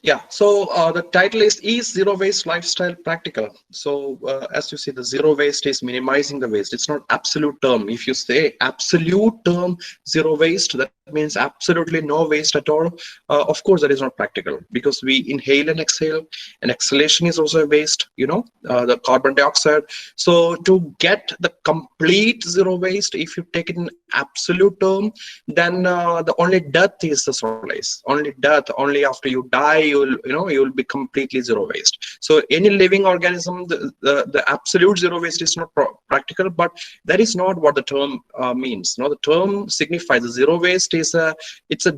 Yeah, so the title is Zero Waste Lifestyle Practical? So as you see, the zero waste is minimizing the waste. It's not absolute term. If you say absolute term zero waste, that means absolutely no waste at all. Of course, that is not practical because we inhale and exhale, and exhalation is also a waste, the carbon dioxide. So to get the complete zero waste, if you take it in absolute term, then the only death is the solace. Only death, only after you die, you will be completely zero waste. So any living organism, the absolute zero waste is not practical, but that is not what the term means. No, the term signifies the zero waste is a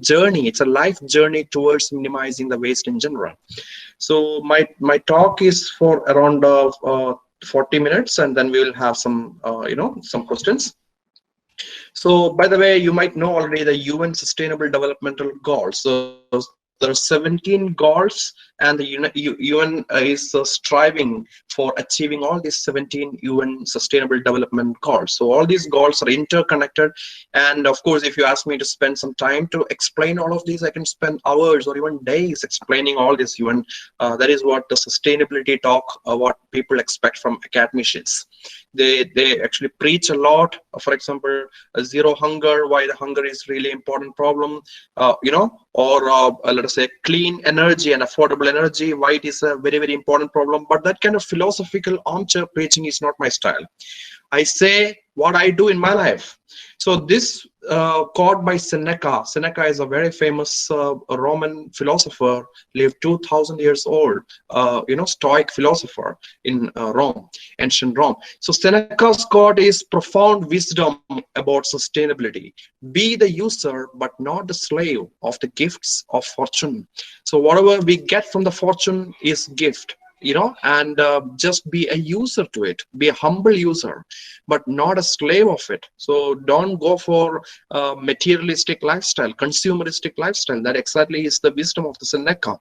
journey. It's a life journey towards minimizing the waste in general. So my talk is for around 40 minutes, and then we will have some questions. So, by the way, you might know already the UN Sustainable Developmental Goals. So, there are 17 goals, and the UN is striving for achieving all these 17 UN Sustainable Development Goals. So, all these goals are interconnected. And of course, if you ask me to spend some time to explain all of these, I can spend hours or even days explaining all this UN. That is what the sustainability talk, what people expect from academicians. They actually preach a lot. For example, zero hunger, why the hunger is really important problem, or let us say clean energy and affordable energy, why it is a very, very important problem. But that kind of philosophical armchair preaching is not my style. I say what I do in my life. So this quote by Seneca. Seneca is a very famous Roman philosopher, lived 2,000 years old, Stoic philosopher in Rome, ancient Rome. So Seneca's quote is profound wisdom about sustainability. Be the user, but not the slave of the gifts of fortune. So whatever we get from the fortune is gift, and just be a user to it, be a humble user, but not a slave of it. So don't go for materialistic lifestyle, consumeristic lifestyle. That exactly is the wisdom of the Seneca.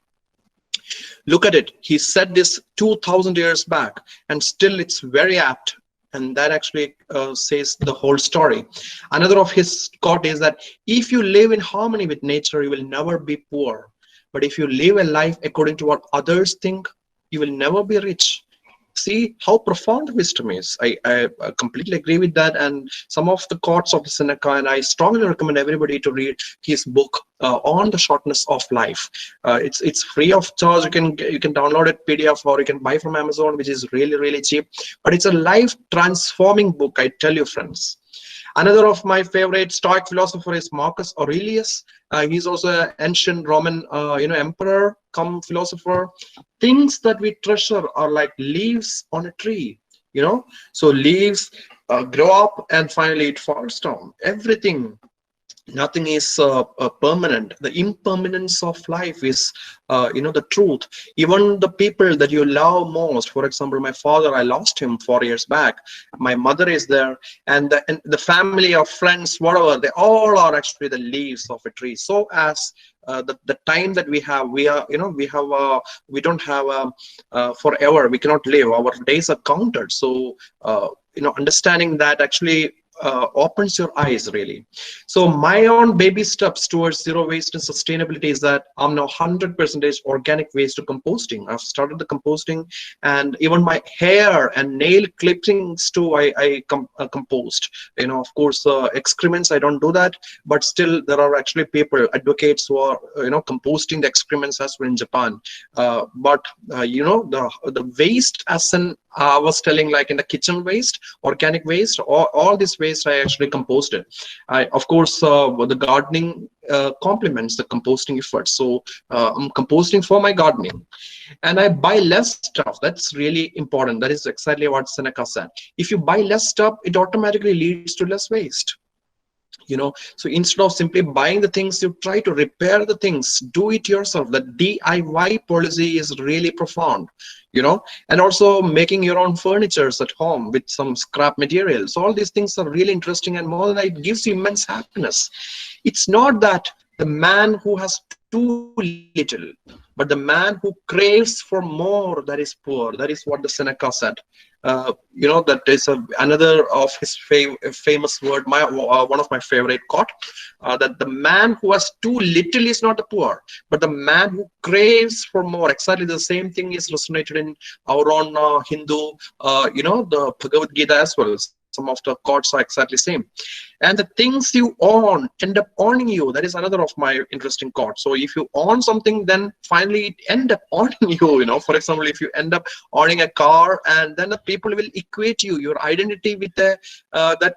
Look at it, he said this 2,000 years back, and still it's very apt. And that actually says the whole story. Another of his quote is that if you live in harmony with nature, you will never be poor. But if you live a life according to what others think, you will never be rich. See how profound wisdom is. I completely agree with that. And some of the quotes of Seneca, and I strongly recommend everybody to read his book on the shortness of life. It's free of charge. You can download it PDF, or you can buy from Amazon, which is really, really cheap. But it's a life transforming book, I tell you, friends. Another of my favorite Stoic philosopher is Marcus Aurelius. He's also an ancient Roman, emperor come philosopher. Things that we treasure are like leaves on a tree. So leaves grow up and finally it falls down. Everything. Nothing is permanent. The impermanence of life is the truth. Even the people that you love most, for example, my father, I lost him 4 years back. My mother is there, and the family or friends, whatever, they all are actually the leaves of a tree. So as the time that we have, we don't have forever. We cannot live. Our days are counted. So understanding that actually opens your eyes, really. So my own baby steps towards zero waste and sustainability is that I'm now 100% organic waste to composting. I've started the composting, and even my hair and nail clippings too, I compost. Of course, excrements, I don't do that, but still there are actually people, advocates who are composting the excrements as well in Japan. But the waste, as in I was telling, like in the kitchen waste, organic waste, all this waste I actually composted. Of course, the gardening complements the composting effort. So I'm composting for my gardening, and I buy less stuff. That's really important. That is exactly what Seneca said. If you buy less stuff, it automatically leads to less waste. So instead of simply buying the things, you try to repair the things, do it yourself. The DIY policy is really profound, and also making your own furnitures at home with some scrap materials. All these things are really interesting, and more than that, it gives you immense happiness. It's not that the man who has too little, but the man who craves for more, that is poor. That is what the Seneca said. That is another of his famous word, one of my favorite quote, that the man who has too little is not the poor, but the man who craves for more. Exactly the same thing is resonated in our own Hindu, the Bhagavad Gita as well. Some of the quotes are exactly same. And the things you own end up owning you. That is another of my interesting quote. So if you own something, then finally it end up owning you. For example, if you end up owning a car, and then the people will equate your identity with that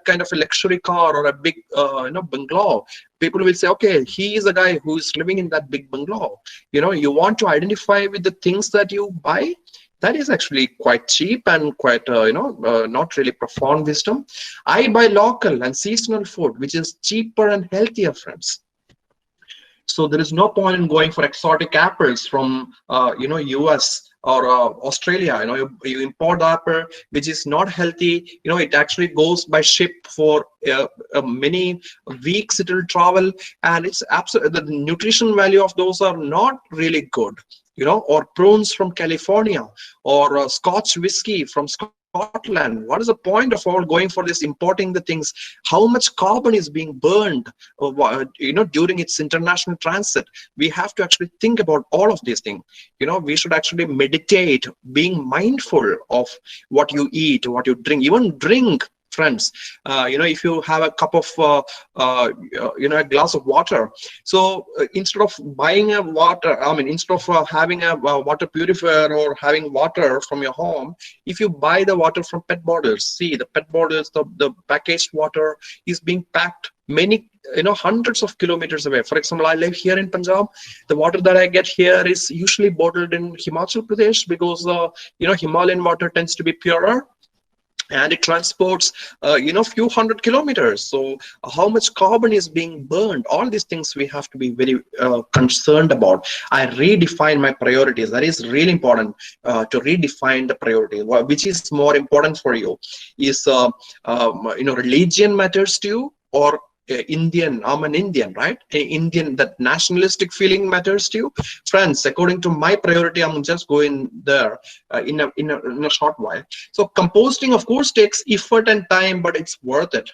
kind of a luxury car or a big bungalow. People will say, okay, he is a guy who is living in that big bungalow. You want to identify with the things that you buy. That is actually quite cheap and quite not really profound wisdom. I buy local and seasonal food, which is cheaper and healthier, friends. So there is no point in going for exotic apples from US or Australia. You import the apple which is not healthy. It actually goes by ship for many weeks. It will travel, and it's absolutely, the nutrition value of those are not really good. Or prunes from California, or Scotch whiskey from Scotland. What is the point of all going for this, importing the things? How much carbon is being burned, during its international transit? We have to actually think about all of these things. We should actually meditate, being mindful of what you eat, what you drink, even drink. Friends, if you have a cup of a glass of water, so instead of buying a water, instead of having a water purifier or having water from your home, if you buy the water from pet bottles, see, the pet bottles, the packaged water is being packed many hundreds of kilometers away. For example, I live here in Punjab. The water that I get here is usually bottled in Himachal Pradesh, because Himalayan water tends to be purer, and it transports few hundred kilometers. So how much carbon is being burned? All these things we have to be very concerned about. I redefine my priorities. That is really important, to redefine the priority. Which is more important for you? Is religion matters to you, or Indian, I'm an Indian, right? Indian, that nationalistic feeling matters to you? Friends, according to my priority, I'm just going there in a short while. So composting, of course, takes effort and time, but it's worth it.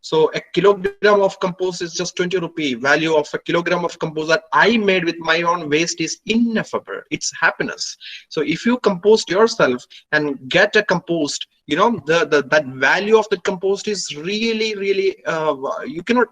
So a kilogram of compost is just 20 rupee. Value of a kilogram of compost that I made with my own waste is ineffable. It's happiness. So if you compost yourself and get a compost, that value of the compost is really, really, you cannot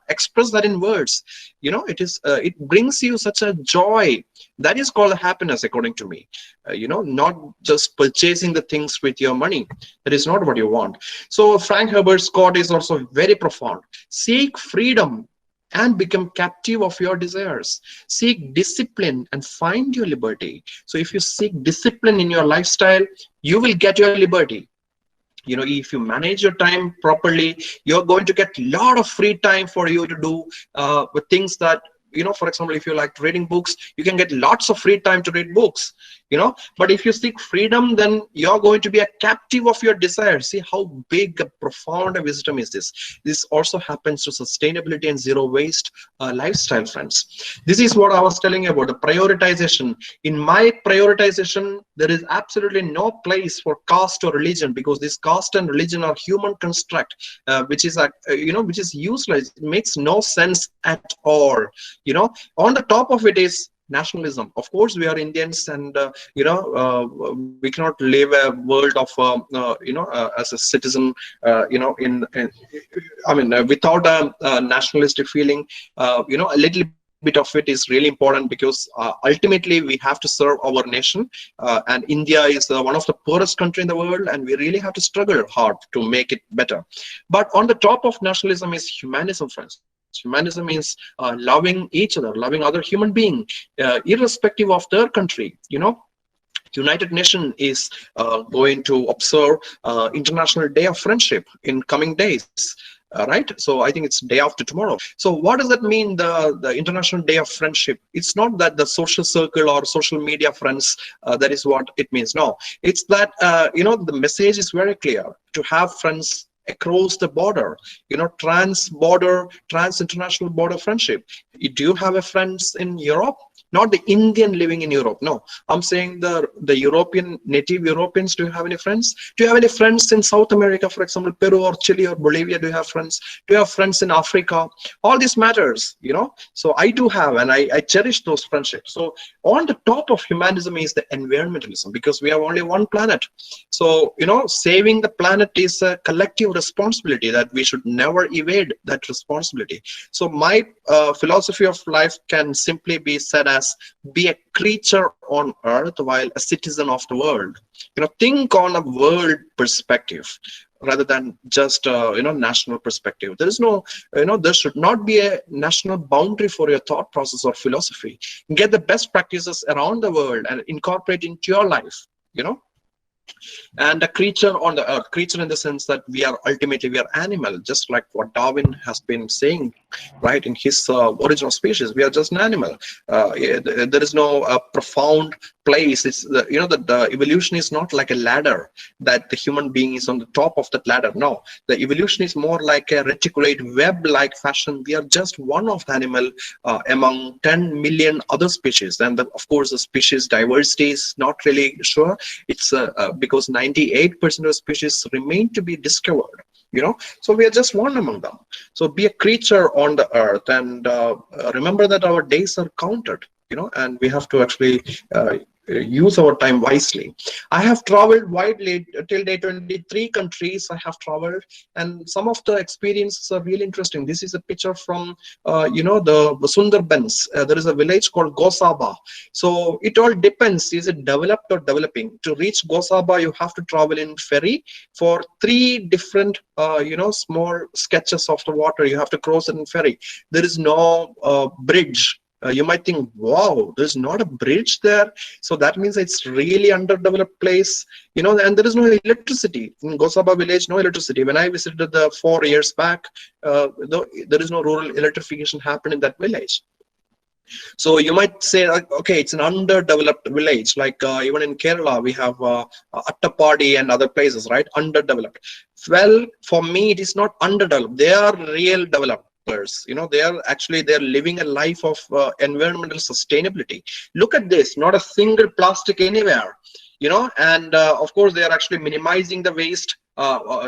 express that in words. It brings you such a joy. That is called happiness, according to me. Not just purchasing the things with your money. That is not what you want. So Frank Herbert's quote is also very profound. Seek freedom and become captive of your desires. Seek discipline and find your liberty. So if you seek discipline in your lifestyle, you will get your liberty. If you manage your time properly, you're going to get a lot of free time for you to do things that, for example, if you like reading books, you can get lots of free time to read books. But if you seek freedom, then you're going to be a captive of your desires. See how big, profound a wisdom is this. This also happens to sustainability and zero waste lifestyle, friends. This is what I was telling you about the prioritization. In my prioritization, there is absolutely no place for caste or religion, because this caste and religion are human construct, which is which is useless. It makes no sense at all. On the top of it is nationalism. Of course, we are Indians, and we cannot live a world of as a citizen, without a nationalistic feeling. A little bit of it is really important, because ultimately we have to serve our nation, and India is one of the poorest country in the world, and we really have to struggle hard to make it better. But on the top of nationalism is humanism, friends. Humanism means loving each other, loving other human being, irrespective of their country. United Nations is going to observe International Day of Friendship in coming days. Right, so I think it's day after tomorrow. So what does that mean, the International Day of Friendship? It's not that the social circle or social media friends, that is what it means. No, it's that the message is very clear. To have friends across the border, trans-border, trans-international border friendship. Do you have a friends in Europe? Not the Indian living in Europe. No, I'm saying the European, native Europeans. Do you have any friends? Do you have any friends in South America, for example, Peru or Chile or Bolivia? Do you have friends? Do you have friends in Africa? All this matters, So I do have, and I cherish those friendships. So on the top of humanism is the environmentalism, because we have only one planet. So, saving the planet is a collective responsibility that we should never evade that responsibility. So my philosophy of life can simply be said as be a creature on earth while a citizen of the world. Think on a world perspective rather than just national perspective. There is no, there should not be a national boundary for your thought process or philosophy. Get the best practices around the world and incorporate into your life, and a creature on the earth, creature in the sense that we are animal, just like what Darwin has been saying, right, in his Origin of Species. We are just an animal. There is no profound place. It's the evolution is not like a ladder that the human being is on the top of that ladder. No, the evolution is more like a reticulate web like fashion. We are just one of the animal among 10 million other species. And of course the species diversity is not really sure. It's because 98% of species remain to be discovered, so we are just one among them. So be a creature on the earth, and remember that our days are counted, and we have to actually use our time wisely. I have traveled widely till day 23 countries I have traveled, and some of the experiences are really interesting. This is a picture from the Sundarbans. There is a village called Gosaba. So it all depends, is it developed or developing? To reach Gosaba you have to travel in ferry for 3 different small sketches of the water. You have to cross it in ferry. There is no bridge. You might think, wow, there's not a bridge there, so that means it's really underdeveloped place, and there is no electricity in Gosaba village. No electricity. When I visited 4 years back, there is no rural electrification happened in that village. So you might say, okay, it's an underdeveloped village. Like even in Kerala, we have Attapadi and other places, right? Underdeveloped. Well, for me, it is not underdeveloped. They are real developed. They're living a life of environmental sustainability. Look at this, not a single plastic anywhere, and of course they are actually minimizing the waste.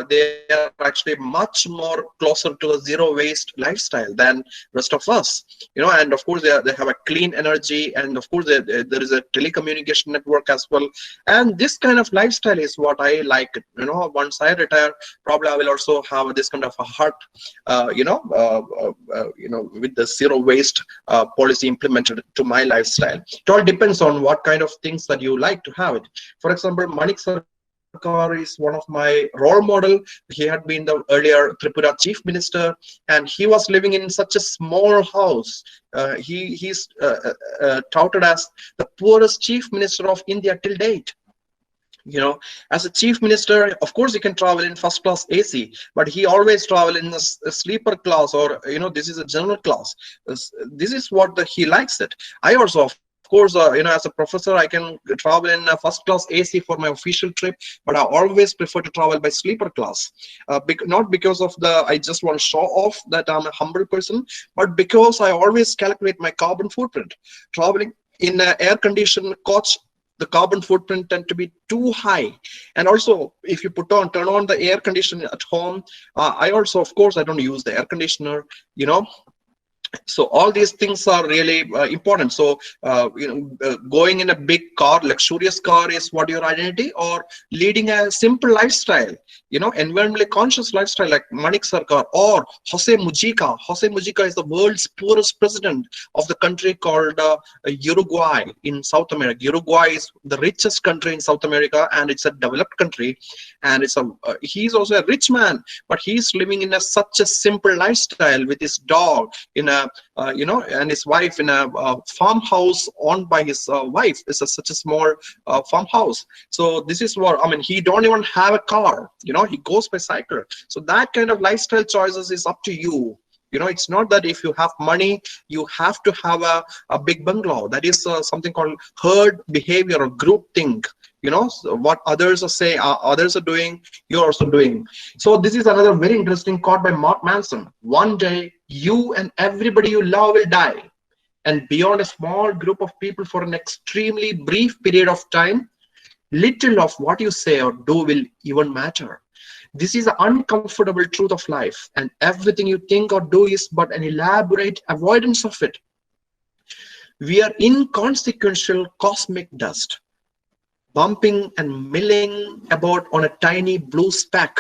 They are actually much more closer to a zero waste lifestyle than rest of us, and of course they have a clean energy, and of course there is a telecommunication network as well. And this kind of lifestyle is what I like. Once I retire, probably I will also have this kind of a hut, with the zero waste policy implemented to my lifestyle. It all depends on what kind of things that you like to have it. For example, Manik Sarkar is one of my role model. He had been the earlier Tripura chief minister, and he was living in such a small house. He's touted as the poorest chief minister of India till date. As a chief minister, of course he can travel in first class AC, but he always travel in a sleeper class, or this is a general class. This is what he likes it. I also, of course, as a professor, I can travel in a first class AC for my official trip, but I always prefer to travel by sleeper class. Not because of I just want to show off that I'm a humble person, but because I always calculate my carbon footprint. Traveling in an air-conditioned coach, the carbon footprint tend to be too high. And also, if you turn on the air conditioner at home, I also, of course, I don't use the air conditioner, So all these things are really important. So going in a big car, luxurious car, is what your identity, or leading a simple lifestyle, environmentally conscious lifestyle like Manik Sarkar or Jose Mujica. Jose Mujica is the world's poorest president of the country called Uruguay in South America. Uruguay is the richest country in South America, and it's a developed country, and he's also a rich man, but he's living in such a simple lifestyle with his dog in a and his wife in a farmhouse owned by his wife. It's such a small farmhouse. So this is what he don't even have a car. He goes by cycle. So that kind of lifestyle choices is up to you. It's not that if you have money, you have to have a big bungalow. That is something called herd behavior or group think. So what others are saying, others are doing, you're also doing. So this is another very interesting quote by Mark Manson. One day you and everybody you love will die, and beyond a small group of people for an extremely brief period of time, little of what you say or do will even matter. This is the uncomfortable truth of life, and everything you think or do is but an elaborate avoidance of it. We are inconsequential cosmic dust, bumping and milling about on a tiny blue speck.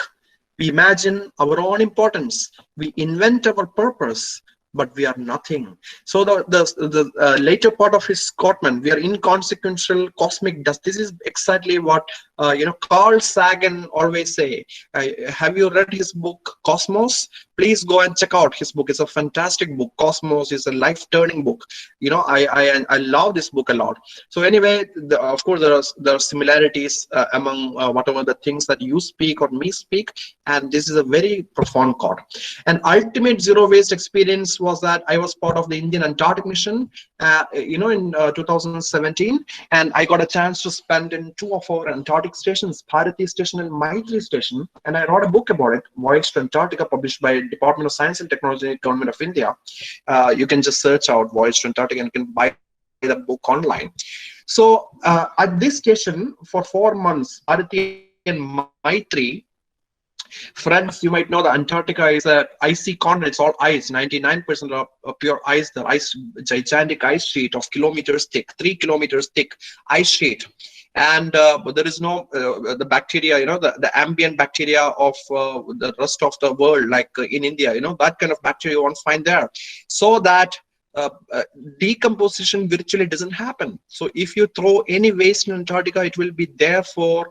We imagine our own importance. We invent our purpose, but we are nothing. So the later part of his statement, we are inconsequential cosmic dust. This is exactly what Carl Sagan always say. Have you read his book Cosmos? Please go and check out his book. It's a fantastic book. Cosmos is a life-turning book. I love this book a lot. So anyway, of course there are similarities among whatever the things that you speak or me speak, and this is a very profound quote. An ultimate zero waste experience was that I was part of the Indian Antarctic mission, in 2017, and I got a chance to spend in two of our Antarctic stations, Bharati Station and Maitri Station, and I wrote a book about it, Voyage to Antarctica, published by Department of Science and Technology, Government of India. You can just search out Voyage to Antarctica and you can buy the book online. So at this station for 4 months, Bharati and Maitri, friends, you might know the Antarctica is a icy continent. It's all ice, 99% of pure ice. The ice, gigantic ice sheet of kilometers thick, 3 kilometers thick ice sheet. And but there is no the bacteria, the ambient bacteria of the rest of the world, like in India, that kind of bacteria you won't find there. So that decomposition virtually doesn't happen. So if you throw any waste in Antarctica, it will be there for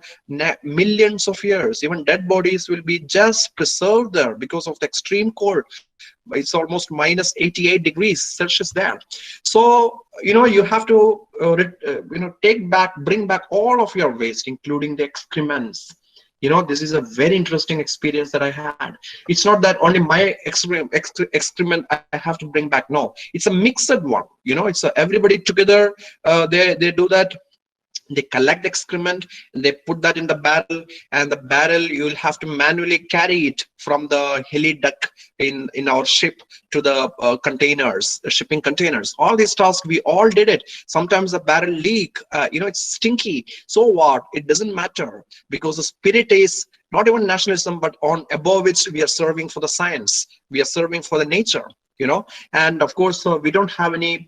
millions of years. Even dead bodies will be just preserved there because of the extreme cold. It's almost minus 88 degrees Celsius there. So you have to bring back all of your waste, including the excrements. This is a very interesting experience that I had. It's not that only my excrement I have to bring back. No, it's a mixed one. It's everybody together. They do that. They collect excrement and they put that in the barrel, and the barrel you'll have to manually carry it from the heli deck in our ship to the containers, the shipping containers. All these tasks we all did it. Sometimes the barrel leak, it's stinky. So what? It doesn't matter, because the spirit is not even nationalism, but on above which we are serving for the science, we are serving for the nature. And of course we don't have any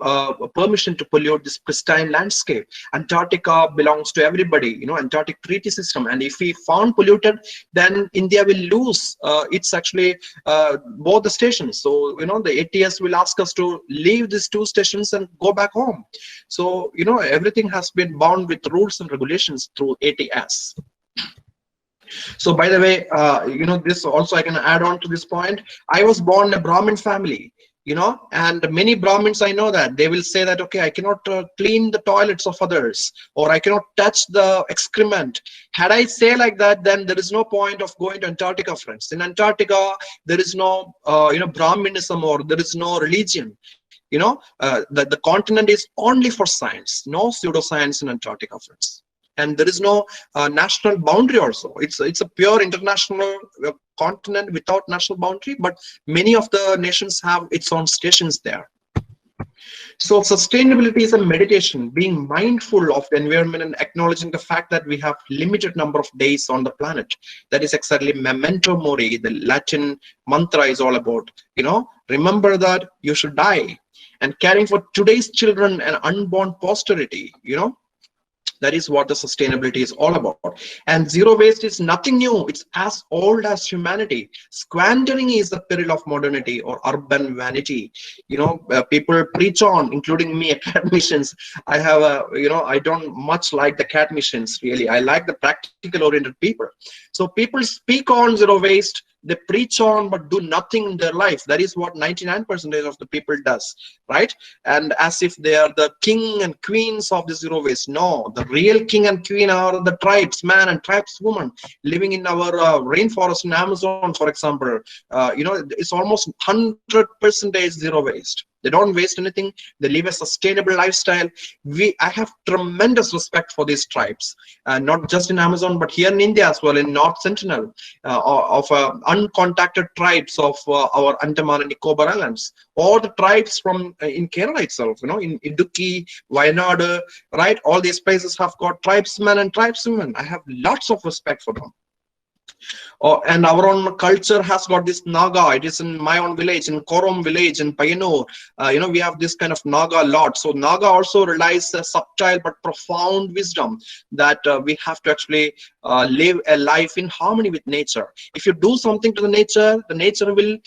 permission to pollute this pristine landscape. Antarctica belongs to everybody, Antarctic Treaty System, and if we found polluted, then India will lose it's actually both the stations. So the ATS will ask us to leave these 2 stations and go back home. So everything has been bound with rules and regulations through ATS. So by the way, this also I can add on to this point. I was born in a Brahmin family, and many Brahmins, I know that they will say that, okay, I cannot clean the toilets of others, or I cannot touch the excrement. Had I say like that, then there is no point of going to Antarctica, friends. In Antarctica, there is no, Brahminism, or there is no religion. The continent is only for science, no pseudoscience in Antarctica, friends. And there is no national boundary also. It's a pure international continent without national boundary, but many of the nations have its own stations there. So sustainability is a meditation, being mindful of the environment and acknowledging the fact that we have limited number of days on the planet. That is exactly memento mori, the Latin mantra is all about. Remember that you should die, and caring for today's children and unborn posterity. That is what the sustainability is all about. And zero waste is nothing new. It's as old as humanity. Squandering is the peril of modernity, or urban vanity. People preach on, including me, academicians. I have I don't much like the academicians, really. I like the practical oriented people. So people speak on zero waste. They preach on but do nothing in their life. That is what 99% of the people does, right? And as if they are the king and queens of the zero waste. No, the real king and queen are the tribesman and tribeswoman living in our rainforest in Amazon, for example. It's almost 100% zero waste. They don't waste anything. They live a sustainable lifestyle. I have tremendous respect for these tribes, not just in Amazon, but here in India as well, in North Sentinel, of uncontacted tribes of our Andaman and Nicobar Islands, or the tribes from in Kerala itself, in Idukki, Wayanad, right? All these places have got tribesmen and tribeswomen. I have lots of respect for them. And our own culture has got this Naga. It is in my own village, in Korom village, in Payanur. We have this kind of Naga a lot. So Naga also relies a subtle but profound wisdom that we have to actually live a life in harmony with nature. If you do something to the nature will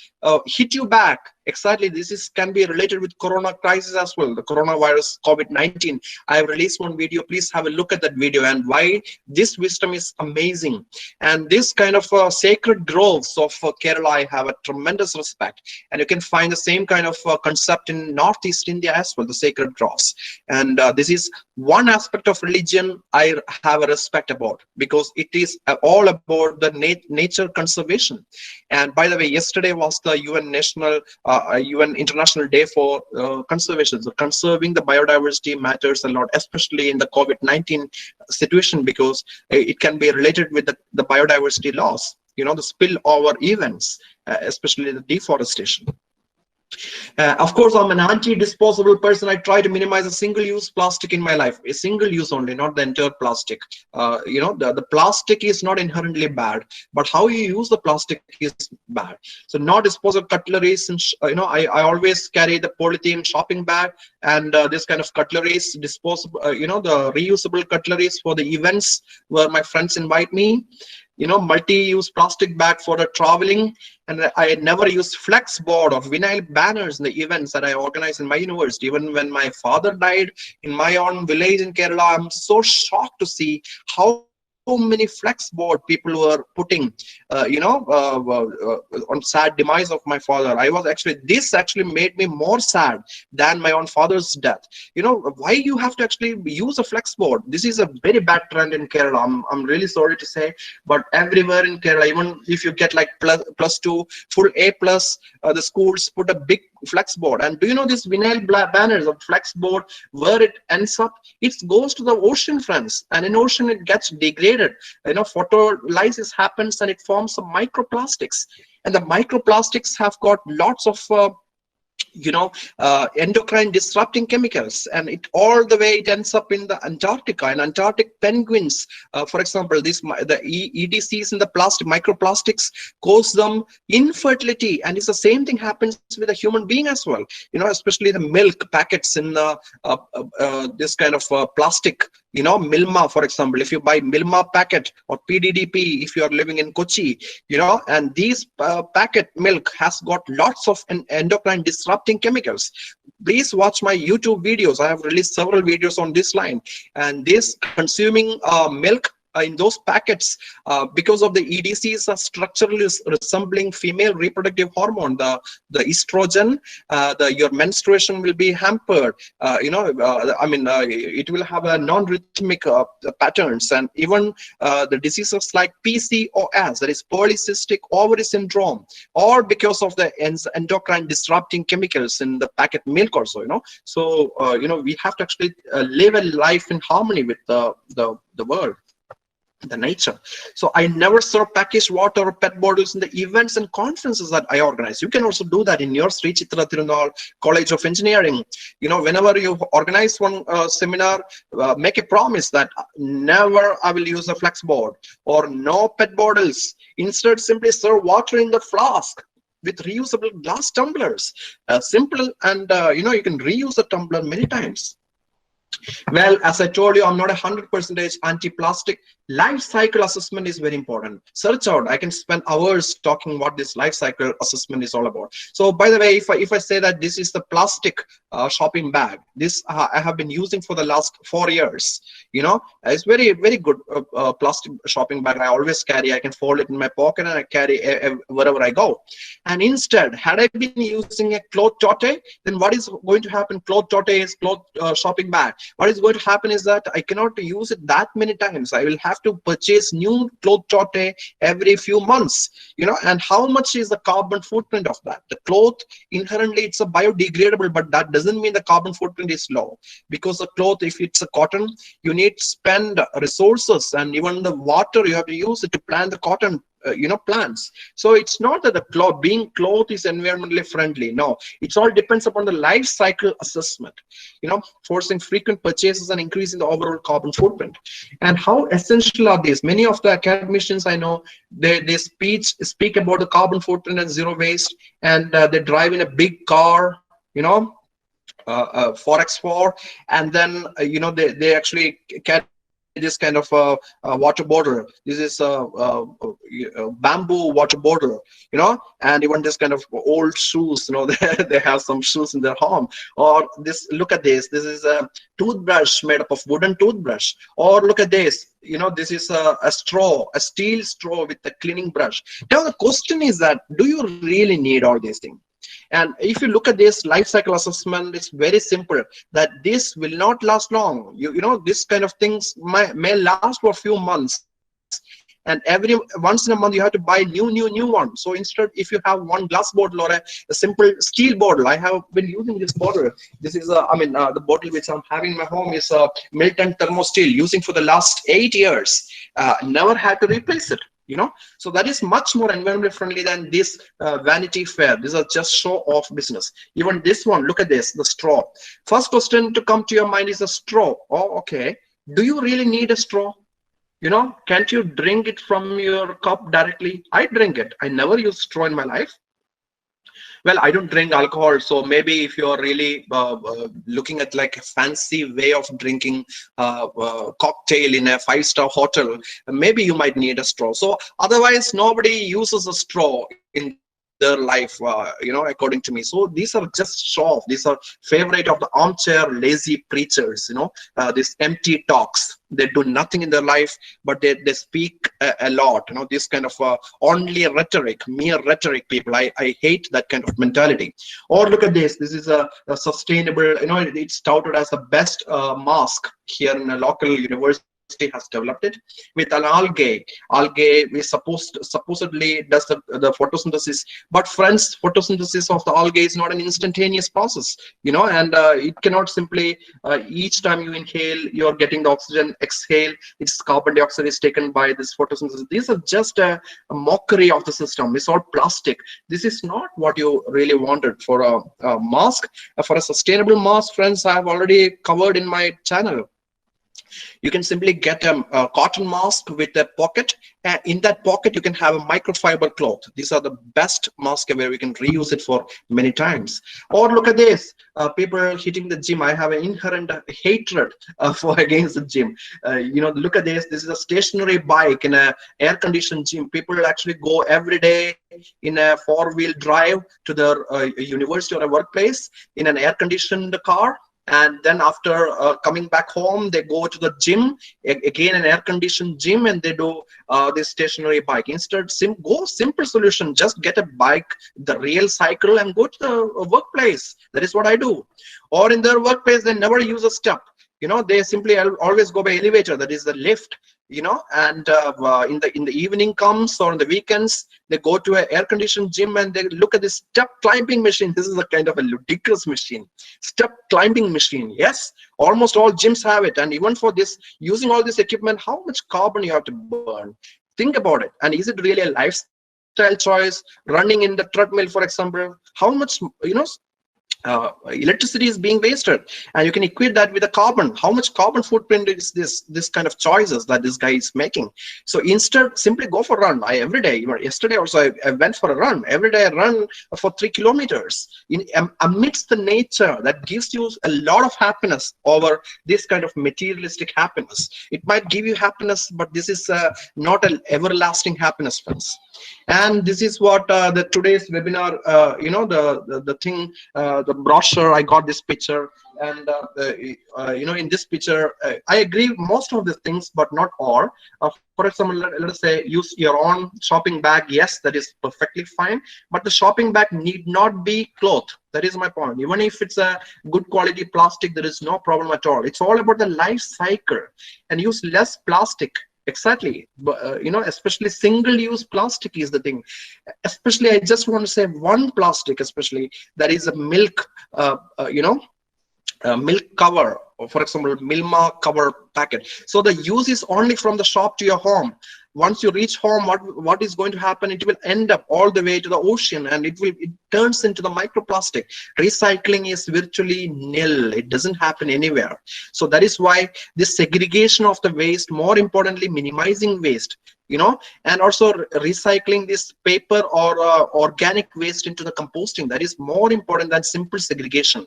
hit you back. Exactly, this can be related with corona crisis as well, the coronavirus COVID-19. I have released one video. Please have a look at that video and why this wisdom is amazing. And this kind of sacred groves of Kerala, I have a tremendous respect. And you can find the same kind of concept in Northeast India as well, the sacred groves. And this is one aspect of religion I have a respect about, because it is all about the nature conservation. And by the way, yesterday was the UN International Day for Conservation. So conserving the biodiversity matters a lot, especially in the COVID-19 situation, because it can be related with the biodiversity loss, the spillover events, especially the deforestation. Of course, I'm an anti-disposable person. I try to minimize a single-use plastic in my life. A single use only, not the entire plastic. The plastic is not inherently bad, but how you use the plastic is bad. So not disposable cutleries, and I always carry the polythene shopping bag and this kind of cutleries, disposable, the reusable cutleries for the events where my friends invite me. Multi-use plastic bag for the traveling, and I never use flex board or vinyl banners in the events that I organize in my university. Even when my father died in my own village in Kerala, I'm so shocked to see how many flex board people were putting, on sad demise of my father. This actually made me more sad than my own father's death. Why you have to actually use a flex board? This is a very bad trend in Kerala. I'm really sorry to say, but everywhere in Kerala, even if you get like plus 2, full A+, the schools put a big flex board. And do you know this vinyl banners of flex board, where it ends up? It goes to the ocean, friends, and in ocean it gets degraded. Photolysis happens and it forms some microplastics, and the microplastics have got lots of endocrine disrupting chemicals, and it ends up in the Antarctica. And Antarctic penguins, for example, the EDCs in the microplastics cause them infertility, and it's the same thing happens with a human being as well. Especially the milk packets in this kind of plastic. Milma, for example, if you buy Milma packet or PDDP, if you are living in Kochi, and these packet milk has got lots of endocrine disrupting chemicals. Please watch my YouTube videos. I have released several videos on this line. And this consuming milk in those packets, because of the EDCs, are structurally resembling female reproductive hormone, the estrogen, your menstruation will be hampered. It will have a non-rhythmic patterns, and even the diseases like PCOS, that is polycystic ovary syndrome, or because of the endocrine disrupting chemicals in the packet milk also. So we have to actually live a life in harmony with the world, the nature. So I never serve packaged water or PET bottles in the events and conferences that I organize. You can also do that in your Sri Chitra Tirunal College of Engineering. Whenever you organize one seminar, make a promise that never I will use a flex board or no PET bottles. Instead, simply serve water in the flask with reusable glass tumblers. Simple, and you can reuse the tumbler many times. Well, as I told you, I'm not 100% anti-plastic, Life cycle assessment is very important. Search out. I can spend hours talking what this life cycle assessment is all about. So by the way, if I say that this is the plastic shopping bag, this I have been using for the last 4 years. It's very good plastic shopping bag. I always carry. I can fold it in my pocket and I carry wherever I go. And instead, had I been using a cloth tote, then what is going to happen? Cloth tote is cloth shopping bag. What is going to happen is that I cannot use it that many times. I will have to purchase new cloth tote every few months. And how much is the carbon footprint of that? The cloth inherently it's a biodegradable, but that doesn't mean the carbon footprint is low, because the cloth, if it's a cotton, you need to spend resources and even the water you have to use it to plant the cotton plants. So it's not that the cloth is environmentally friendly. No, it's all depends upon the life cycle assessment, forcing frequent purchases and increasing the overall carbon footprint. And how essential are these? Many of the academicians I know, they speak about the carbon footprint and zero waste, and they drive in a big car, 4x4, and then they actually carry this kind of water bottle. This is a bamboo water bottle, and even this kind of old shoes, they have some shoes in their home. Or look at this is a toothbrush made up of wooden toothbrush. Or look at this, this is a straw, a steel straw with a cleaning brush. Now the question is that, do you really need all these things? And if you look at this life cycle assessment, it's very simple, that this will not last long. This kind of things may last for a few months, and once in a month you have to buy new one. So instead, if you have one glass bottle or a simple steel bottle, I have been using this bottle. This is the bottle which I'm having in my home is a Milton Thermosteel, using for the last 8 years. Never had to replace it. So that is much more environmentally friendly than this Vanity Fair. These are just show off business. Even this one, look at this, the straw. First question to come to your mind is a straw. Oh, okay. Do you really need a straw? Can't you drink it from your cup directly? I drink it. I never use straw in my life. Well, I don't drink alcohol, so maybe if you're really looking at like a fancy way of drinking cocktail in a 5-star hotel, maybe you might need a straw. So otherwise, nobody uses a straw in their life, according to me. So these are just show off. These are favorite of the armchair lazy preachers, these empty talks. They do nothing in their life, but they speak a lot, this kind of only rhetoric, mere rhetoric people. I hate that kind of mentality. Or look at this is a sustainable, it's touted as the best mask here in a local university has developed it with an algae. Algae is supposedly does the photosynthesis, but friends, photosynthesis of the algae is not an instantaneous process, and it cannot simply each time you inhale, you're getting the oxygen, exhale, its carbon dioxide is taken by this photosynthesis. These are just a mockery of the system. It's all plastic. This is not what you really wanted for a mask. For a sustainable mask, friends, I have already covered in my channel. You can simply get a cotton mask with a pocket, and in that pocket you can have a microfiber cloth. These are the best masks where we can reuse it for many times. Or look at this, people hitting the gym. I have an inherent hatred for against the gym. Look at this is a stationary bike in a air-conditioned gym. People actually go every day in a 4-wheel drive to their university or a workplace in an air-conditioned car, and then after coming back home, they go to the gym, again an air-conditioned gym, and they do this stationary bike. Instead, go simple solution, just get a bike, the real cycle, and go to the workplace. That is what I do. Or in their workplace, they never use a step. They simply always go by elevator, that is the lift. And in the evening comes, or in the weekends, they go to an air-conditioned gym and they look at this step climbing machine. This is a kind of a ludicrous machine, step climbing machine. Yes, almost all gyms have it. And even for this, using all this equipment, how much carbon you have to burn? Think about it. And is it really a lifestyle choice? Running in the treadmill, for example, how much electricity is being wasted, and you can equate that with the carbon. How much carbon footprint is this kind of choices that this guy is making? So instead, simply go for a run. I every day, even yesterday also, I went for a run. Every day I run for 3 kilometers in amidst the nature. That gives you a lot of happiness over this kind of materialistic happiness. It might give you happiness, but this is not an everlasting happiness, friends. And this is what the today's webinar, the thing, the brochure. I got this picture, and in this picture, I agree with most of the things, but not all. For example, let us say use your own shopping bag. Yes, that is perfectly fine, but the shopping bag need not be cloth. That is my point. Even if it's a good quality plastic, there is no problem at all. It's all about the life cycle, and use less plastic. Exactly. But especially single-use plastic is the thing. Especially, I just want to say one plastic, especially, that is a milk, milk cover, or for example, Milma cover packet. So the use is only from the shop to your home. Once you reach home, what is going to happen? It will end up all the way to the ocean, and it turns into the microplastic. Recycling is virtually nil. It doesn't happen anywhere. So that is why this segregation of the waste, more importantly, minimizing waste, and also recycling this paper or organic waste into the composting, that is more important than simple segregation.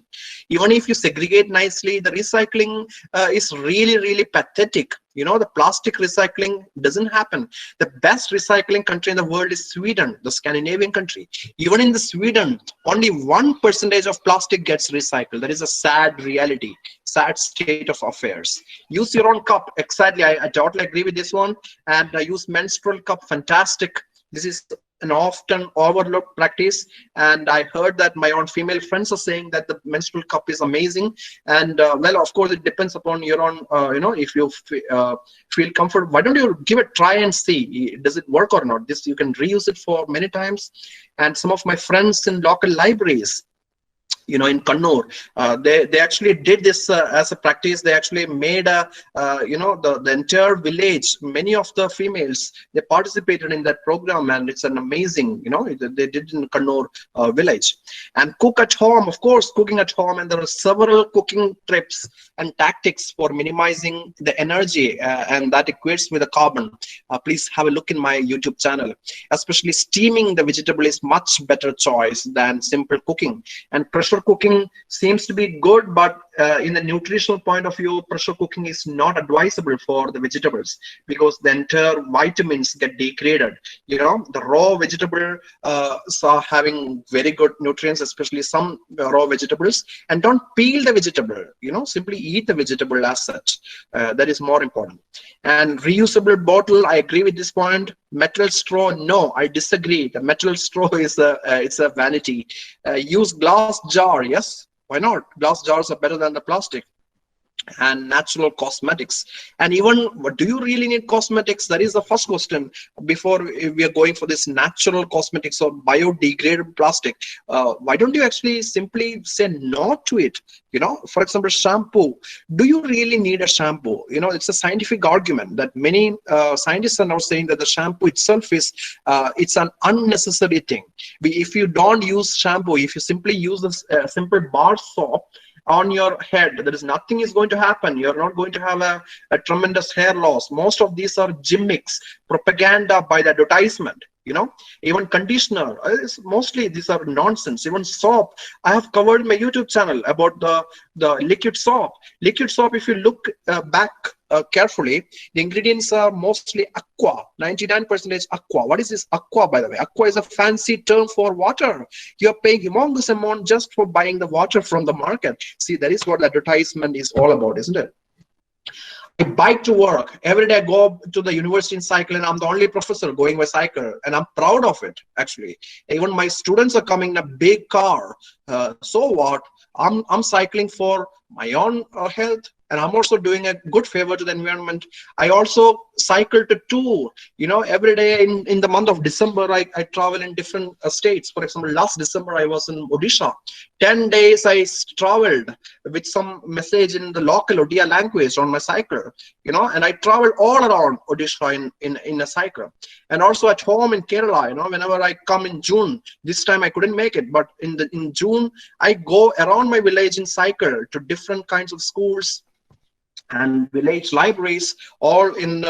Even if you segregate nicely, the recycling is really, really pathetic. The plastic recycling doesn't happen. The best recycling country in the world is Sweden, the Scandinavian country. Even in the Sweden, only 1% of plastic gets recycled. That is a sad reality, sad state of affairs. Use your own cup. Exactly, I totally agree with this one. And use menstrual cup. Fantastic. This is an often overlooked practice, and I heard that my own female friends are saying that the menstrual cup is amazing. And well, of course, it depends upon your own, if you feel comfortable. Why don't you give it a try and see, does it work or not? This, you can reuse it for many times. And some of my friends in local libraries, in Kannur, they actually did this as a practice. They actually made the entire village, many of the females, they participated in that program, and it's an amazing, they did in Kannur village. And cook at home, of course, cooking at home, and there are several cooking tips and tactics for minimizing the energy, and that equates with the carbon. Please have a look in my YouTube channel. Especially steaming the vegetable is much better choice than simple cooking. And pressure cooking seems to be good, but in the nutritional point of view, pressure cooking is not advisable for the vegetables, because the entire vitamins get degraded. The raw vegetable are having very good nutrients, especially some raw vegetables. And don't peel the vegetable, simply eat the vegetable as such. That is more important. And reusable bottle, I agree with this point. Metal straw, no, I disagree. The metal straw is it's a vanity. Use glass jar. Yes, why not? Glass jars are better than the plastic. And natural cosmetics. And even, do you really need cosmetics? That is the first question before we are going for this natural cosmetics or biodegradable plastic. Why don't you actually simply say no to it? For example, shampoo. Do you really need a shampoo? It's a scientific argument that many scientists are now saying that the shampoo itself is it's an unnecessary thing. If you don't use shampoo, if you simply use this simple bar soap on your head, there is nothing is going to happen. You're not going to have a tremendous hair loss. Most of these are gimmicks, propaganda by the advertisement. Even conditioner, mostly these are nonsense. Even soap, I have covered my YouTube channel about the liquid soap. Liquid soap, if you look back carefully, the ingredients are mostly aqua, 99% aqua. What is this aqua, by the way? Aqua is a fancy term for water. You're paying humongous amount just for buying the water from the market. See, that is what the advertisement is all about, isn't it? I bike to work every day. I go to the university in cycle, and I'm the only professor going by cycle, and I'm proud of it. Actually, even my students are coming in a big car. So what? I'm cycling for my own health, and I'm also doing a good favor to the environment. I also cycle to tour, every day in the month of December. I travel in different states. For example, last December I was in Odisha. 10 days I traveled with some message in the local Odia language on my cycle, and I traveled all around Odisha in a cycle. And also at home in Kerala, whenever I come in June, this time I couldn't make it, but in June I go around my village in cycle to different kinds of schools and village libraries, all in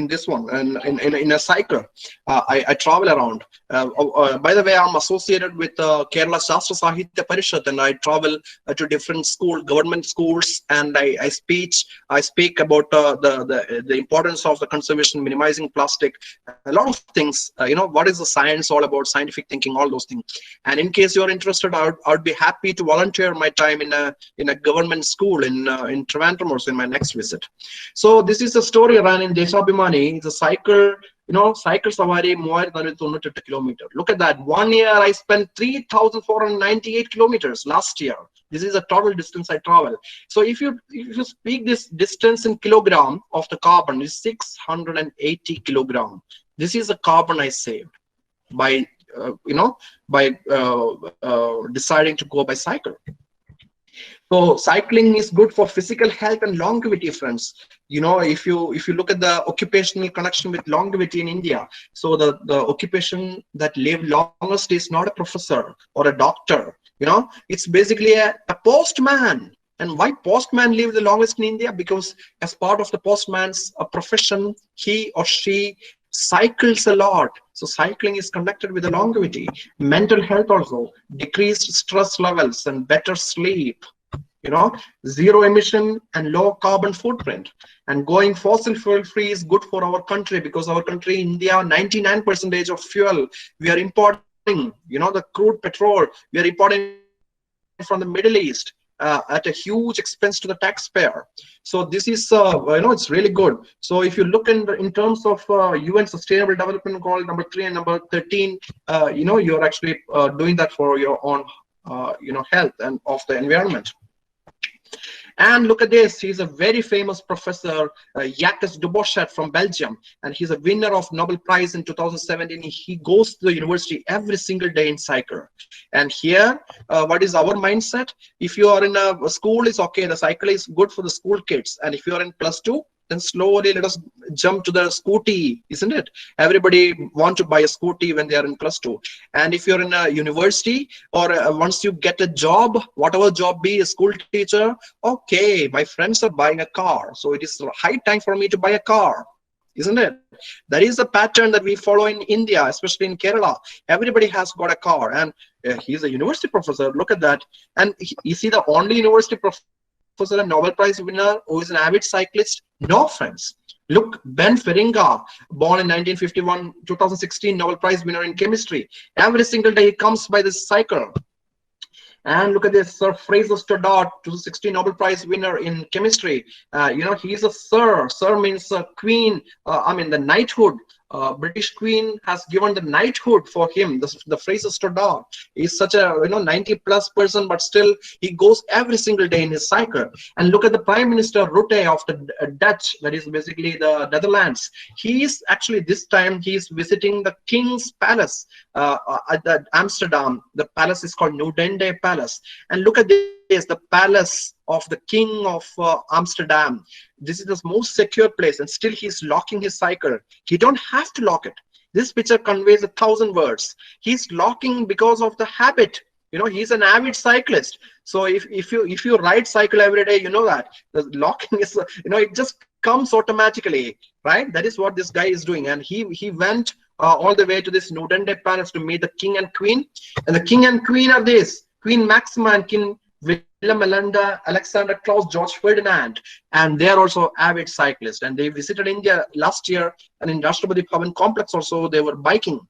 this one, and in a cycle. I travel around. By the way, I'm associated with Kerala Shastra Sahitya Parishad, and I travel to different government schools, and I speak about the importance of the conservation, minimizing plastic, a lot of things. What is the science all about, scientific thinking, all those things. And in case you're interested, I would be happy to volunteer my time in a government school in Trivandrum, also in my next visit. So this is a story run in Deshabhimani. It's a cycle, cycle savari 3098 kilometers. Look at that. 1 year I spent 3,498 kilometers last year. This is a total distance I travel. So if you speak this distance in kilogram of the carbon, is 680 kilogram. This is the carbon I saved by deciding to go by cycle. So cycling is good for physical health and longevity, friends. If you look at the occupational connection with longevity in India, so the occupation that live longest is not a professor or a doctor. It's basically a postman. And why postman live the longest in India? Because as part of the postman's profession, he or she cycles a lot. So cycling is connected with the longevity. Mental health also, decreased stress levels and better sleep, zero emission and low carbon footprint. And going fossil fuel free is good for our country, because our country, India, 99% of fuel we are importing, the crude petrol we are importing from the Middle East at a huge expense to the taxpayer. So this is, it's really good. So if you look in terms of UN Sustainable Development Goal number 3 and number 13, you're actually doing that for your own, health and of the environment. And look at this, he's a very famous professor, Jacques Dubochet from Belgium, and he's a winner of Nobel Prize in 2017. He goes to the university every single day in cycle. And here, what is our mindset? If you are in a school, it's okay, the cycle is good for the school kids. And if you are in +2, then slowly let us jump to the scooty, isn't it? Everybody want to buy a scooty when they are in +2. And if you're in a university, or once you get a job, whatever job be, a school teacher, okay, my friends are buying a car, so it is high time for me to buy a car, isn't it? That is the pattern that we follow in India, especially in Kerala. Everybody has got a car, and he's a university professor. Look at that. And is he the only university professor and Nobel Prize winner who is an avid cyclist? No, friends. Look, Ben Feringa, born in 1951, 2016 Nobel Prize winner in chemistry. Every single day he comes by this cycle. And look at this, Sir Fraser Stoddart, 2016 Nobel Prize winner in chemistry. He's a sir. Sir means queen. The knighthood. British Queen has given the knighthood for him. The Fraser Stoddart is such a 90+ person, but still he goes every single day in his cycle. And look at the Prime Minister Rutte of the Dutch, that is basically the Netherlands. He is actually, this time he is visiting the King's Palace at Amsterdam. The palace is called Noordeinde Palace. And look at this, the palace of the King of Amsterdam. This is the most secure place, and still he's locking his cycle. He don't have to lock it. This picture conveys 1,000 words. He's locking because of the habit. He's an avid cyclist. So if you ride cycle every day, you know that the locking is, it just comes automatically, right? That is what this guy is doing. And he went all the way to this Noordeinde Palace to meet the King and Queen. And the King and Queen are this, Queen Maxima and King Willem, Melinda, Alexander, Klaus, George Ferdinand, and they are also avid cyclists. And they visited India last year, and in Rashtrapati Bhavan complex also they were biking.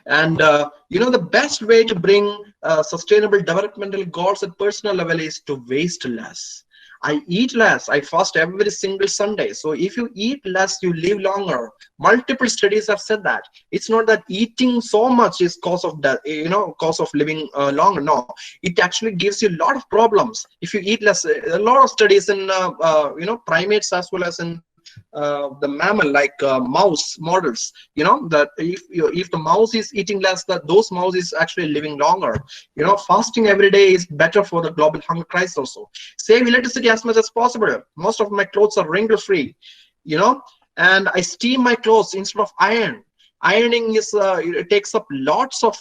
And the best way to bring sustainable developmental goals at personal level is to waste less. I eat less. I fast every single Sunday. So if you eat less, you live longer. Multiple studies have said that. It's not that eating so much is cause of death, cause of living longer. No, it actually gives you a lot of problems if you eat less. A lot of studies in primates as well as in the mammal, like mouse models, that if the mouse is eating less, that those mouse is actually living longer. Fasting every day is better for the global hunger crisis also. Save electricity as much as possible. Most of my clothes are wrinkle free, and I steam my clothes instead of iron. Ironing is it takes up lots of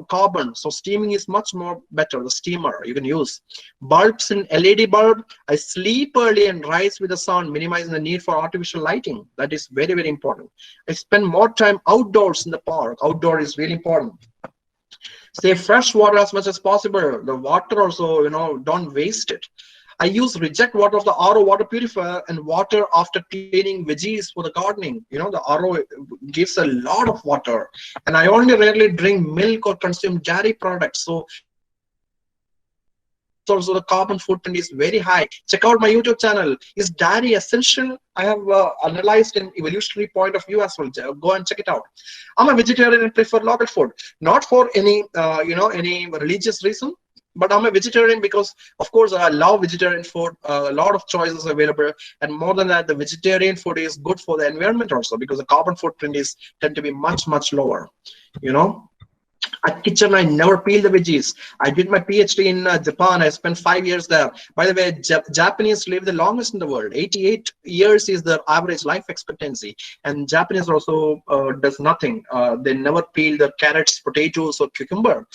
carbon, so steaming is much more better. The steamer you can use. Bulbs in LED bulb. I sleep early and rise with the sun, minimizing the need for artificial lighting. That is very, very important. I spend more time outdoors in the park. Outdoor is really important. Save fresh water as much as possible. The water also, don't waste it. I use reject water of the RO water purifier and water after cleaning veggies for the gardening. The RO gives a lot of water, and I only rarely drink milk or consume dairy products. So also the carbon footprint is very high. Check out my YouTube channel. Is dairy essential? I have analyzed an evolutionary point of view as well. Go and check it out. I'm a vegetarian and prefer local food, not for any any religious reason, but I'm a vegetarian because, of course, I love vegetarian food. A lot of choices available, and more than that, the vegetarian food is good for the environment also, because the carbon footprint is tend to be much, much lower. At kitchen, I never peel the veggies. I did my PhD in Japan. I spent 5 years there. By the way, Japanese live the longest in the world. 88 years is their average life expectancy. And Japanese also does nothing. They never peel the carrots, potatoes, or cucumber.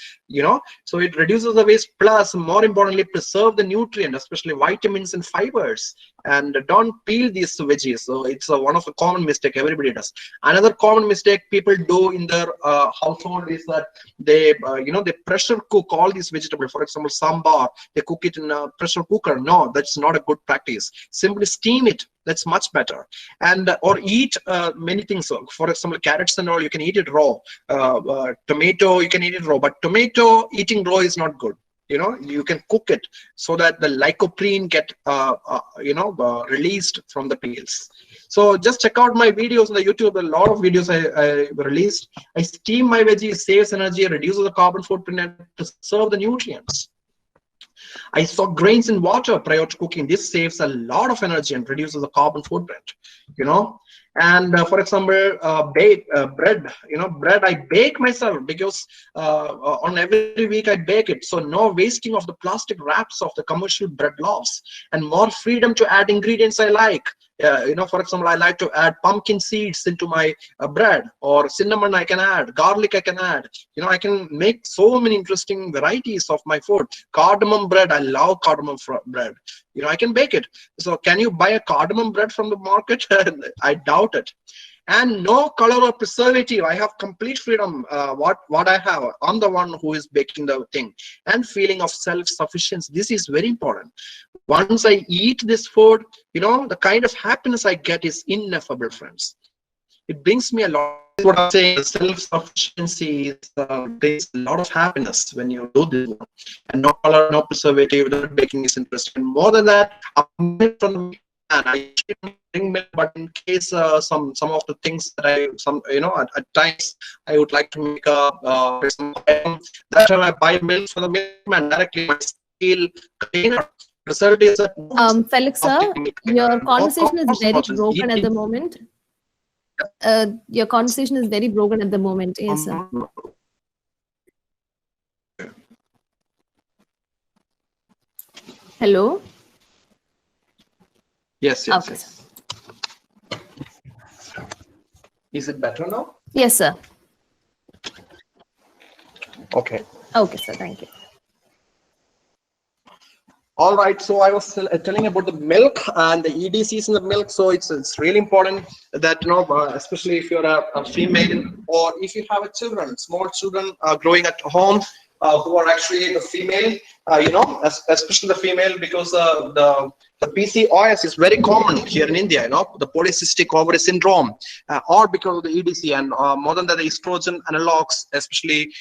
So it reduces the waste. Plus, more importantly, preserve the nutrient, especially vitamins and fibers. And don't peel these veggies. So it's one of the common mistake everybody does. Another common mistake people do in their household is that they pressure cook all these vegetables. For example, sambar, they cook it in a pressure cooker. No, that's not a good practice. Simply steam it. That's much better. And or eat many things. So for example, carrots and all, you can eat it raw. Tomato, you can eat it raw, but tomato eating raw is not good. You can cook it so that the lycopene get released from the peels. So just check out my videos on the YouTube. A lot of videos I released. I steam my veggies, saves energy, reduces the carbon footprint, and preserve the nutrients. I soak grains in water prior to cooking. This saves a lot of energy and reduces the carbon footprint. And for example, bake bread. Bread I bake myself, because on every week I bake it. So no wasting of the plastic wraps of the commercial bread loaves, and more freedom to add ingredients I like. For example, I like to add pumpkin seeds into my bread, or cinnamon I can add, garlic I can add. I can make so many interesting varieties of my food. Cardamom bread, I love cardamom bread. I can bake it. So can you buy a cardamom bread from the market? I doubt it. And no color or preservative. I have complete freedom. What I have, I'm the one who is baking the thing. And feeling of self-sufficiency. This is very important. Once I eat this food, the kind of happiness I get is ineffable, friends. It brings me a lot. What I'm saying, self-sufficiency brings a lot of happiness when you do this one. And no color, no preservative, the baking is interesting. More than that, I'm from the and I bring milk, but in case some of the things that at times I would like to make that I buy milk for the milkman directly my steel container. Result is that Felix sir, your conversation is very broken at the moment. Your conversation is very broken at the moment. Yes, sir. Hello. Yes. Okay, yes. Is it better now? Yes, sir. Okay. Okay, sir. Thank you. All right. So I was telling about the milk and the EDCs in the milk. So it's really important that especially if you're a female, or if you have a small children growing at home, who are actually the female, especially the female, because the PCOS is very common here in India, the polycystic ovary syndrome, or because of the EDC, and more than that, the estrogen analogs, especially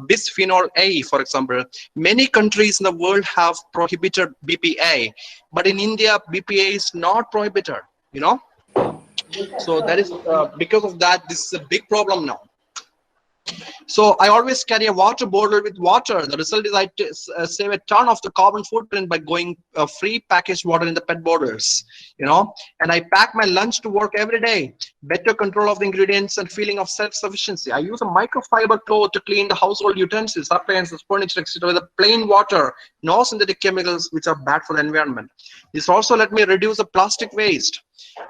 bisphenol A, for example. Many countries in the world have prohibited BPA, but in India, BPA is not prohibited, So that is because of that, this is a big problem now. So I always carry a water bottle with water. The result is I save a ton of the carbon footprint by going free packaged water in the PET bottles, and I pack my lunch to work every day. Better control of the ingredients and feeling of self-sufficiency. I use a microfiber cloth to clean the household utensils, appliances, furniture, etc. with a plain water, no synthetic chemicals which are bad for the environment. This also let me reduce the plastic waste.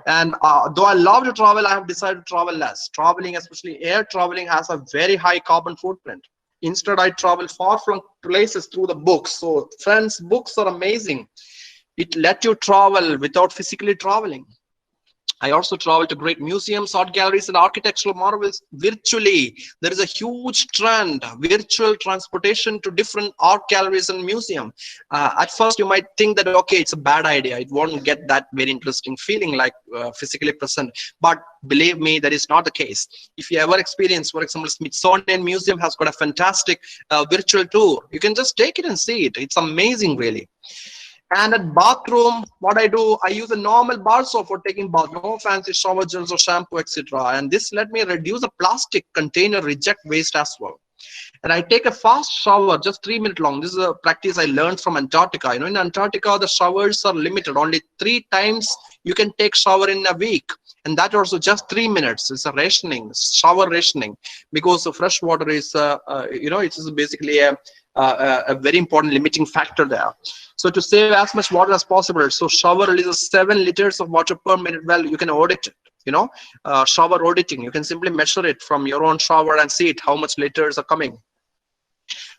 And though I love to travel, I have decided to travel less. Traveling, especially air traveling, has a very high carbon footprint. Instead, I travel far from places through the books. So friends, books are amazing. It let you travel without physically traveling. I also travel to great museums, art galleries, and architectural marvels virtually. There is a huge trend, virtual transportation to different art galleries and museums. At first, you might think that, okay, it's a bad idea. It won't get that very interesting feeling like physically present. But believe me, that is not the case. If you ever experience, for example, Smithsonian Museum has got a fantastic virtual tour. You can just take it and see it. It's amazing, really. And at bathroom, what I do, I use a normal bar soap for taking bath, no fancy shower gels or shampoo, etc. And this let me reduce the plastic container reject waste as well. And I take a fast shower, just 3 minutes long. This is a practice I learned from Antarctica. In Antarctica, the showers are limited. Only 3 times you can take shower in a week. And that also just 3 minutes. It's a rationing, shower rationing, because the fresh water is, it is basically a very important limiting factor there. So to save as much water as possible, so shower releases 7 liters of water per minute. Well, you can audit it, shower auditing. You can simply measure it from your own shower and see it, how much liters are coming.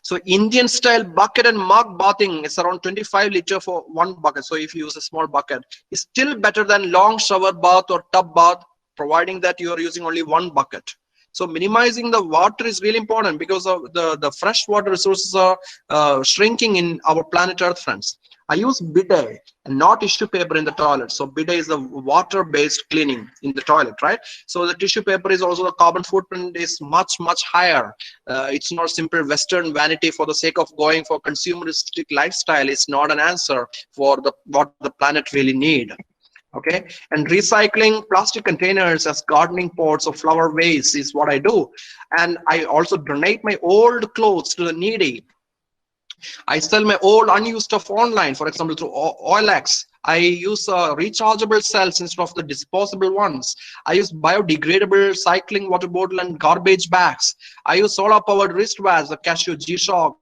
So Indian style bucket and mug bathing is around 25 liters for one bucket. So if you use a small bucket, it's still better than long shower bath or tub bath, providing that you are using only one bucket. So minimizing the water is really important, because of the fresh water resources are shrinking in our planet Earth, friends. I use bidet and not tissue paper in the toilet. So bidet is the water-based cleaning in the toilet, right? So the tissue paper is also, the carbon footprint is much higher. It's not simple Western vanity for the sake of going for consumeristic lifestyle. It's not an answer for what the planet really need. Okay, and recycling plastic containers as gardening pots or flower vase is what I do. And I also donate my old clothes to the needy. I sell my old unused stuff online, for example, through OLX. I use rechargeable cells instead of the disposable ones. I use biodegradable cycling water bottle and garbage bags. I use solar powered wristbands, the Casio G-Shock,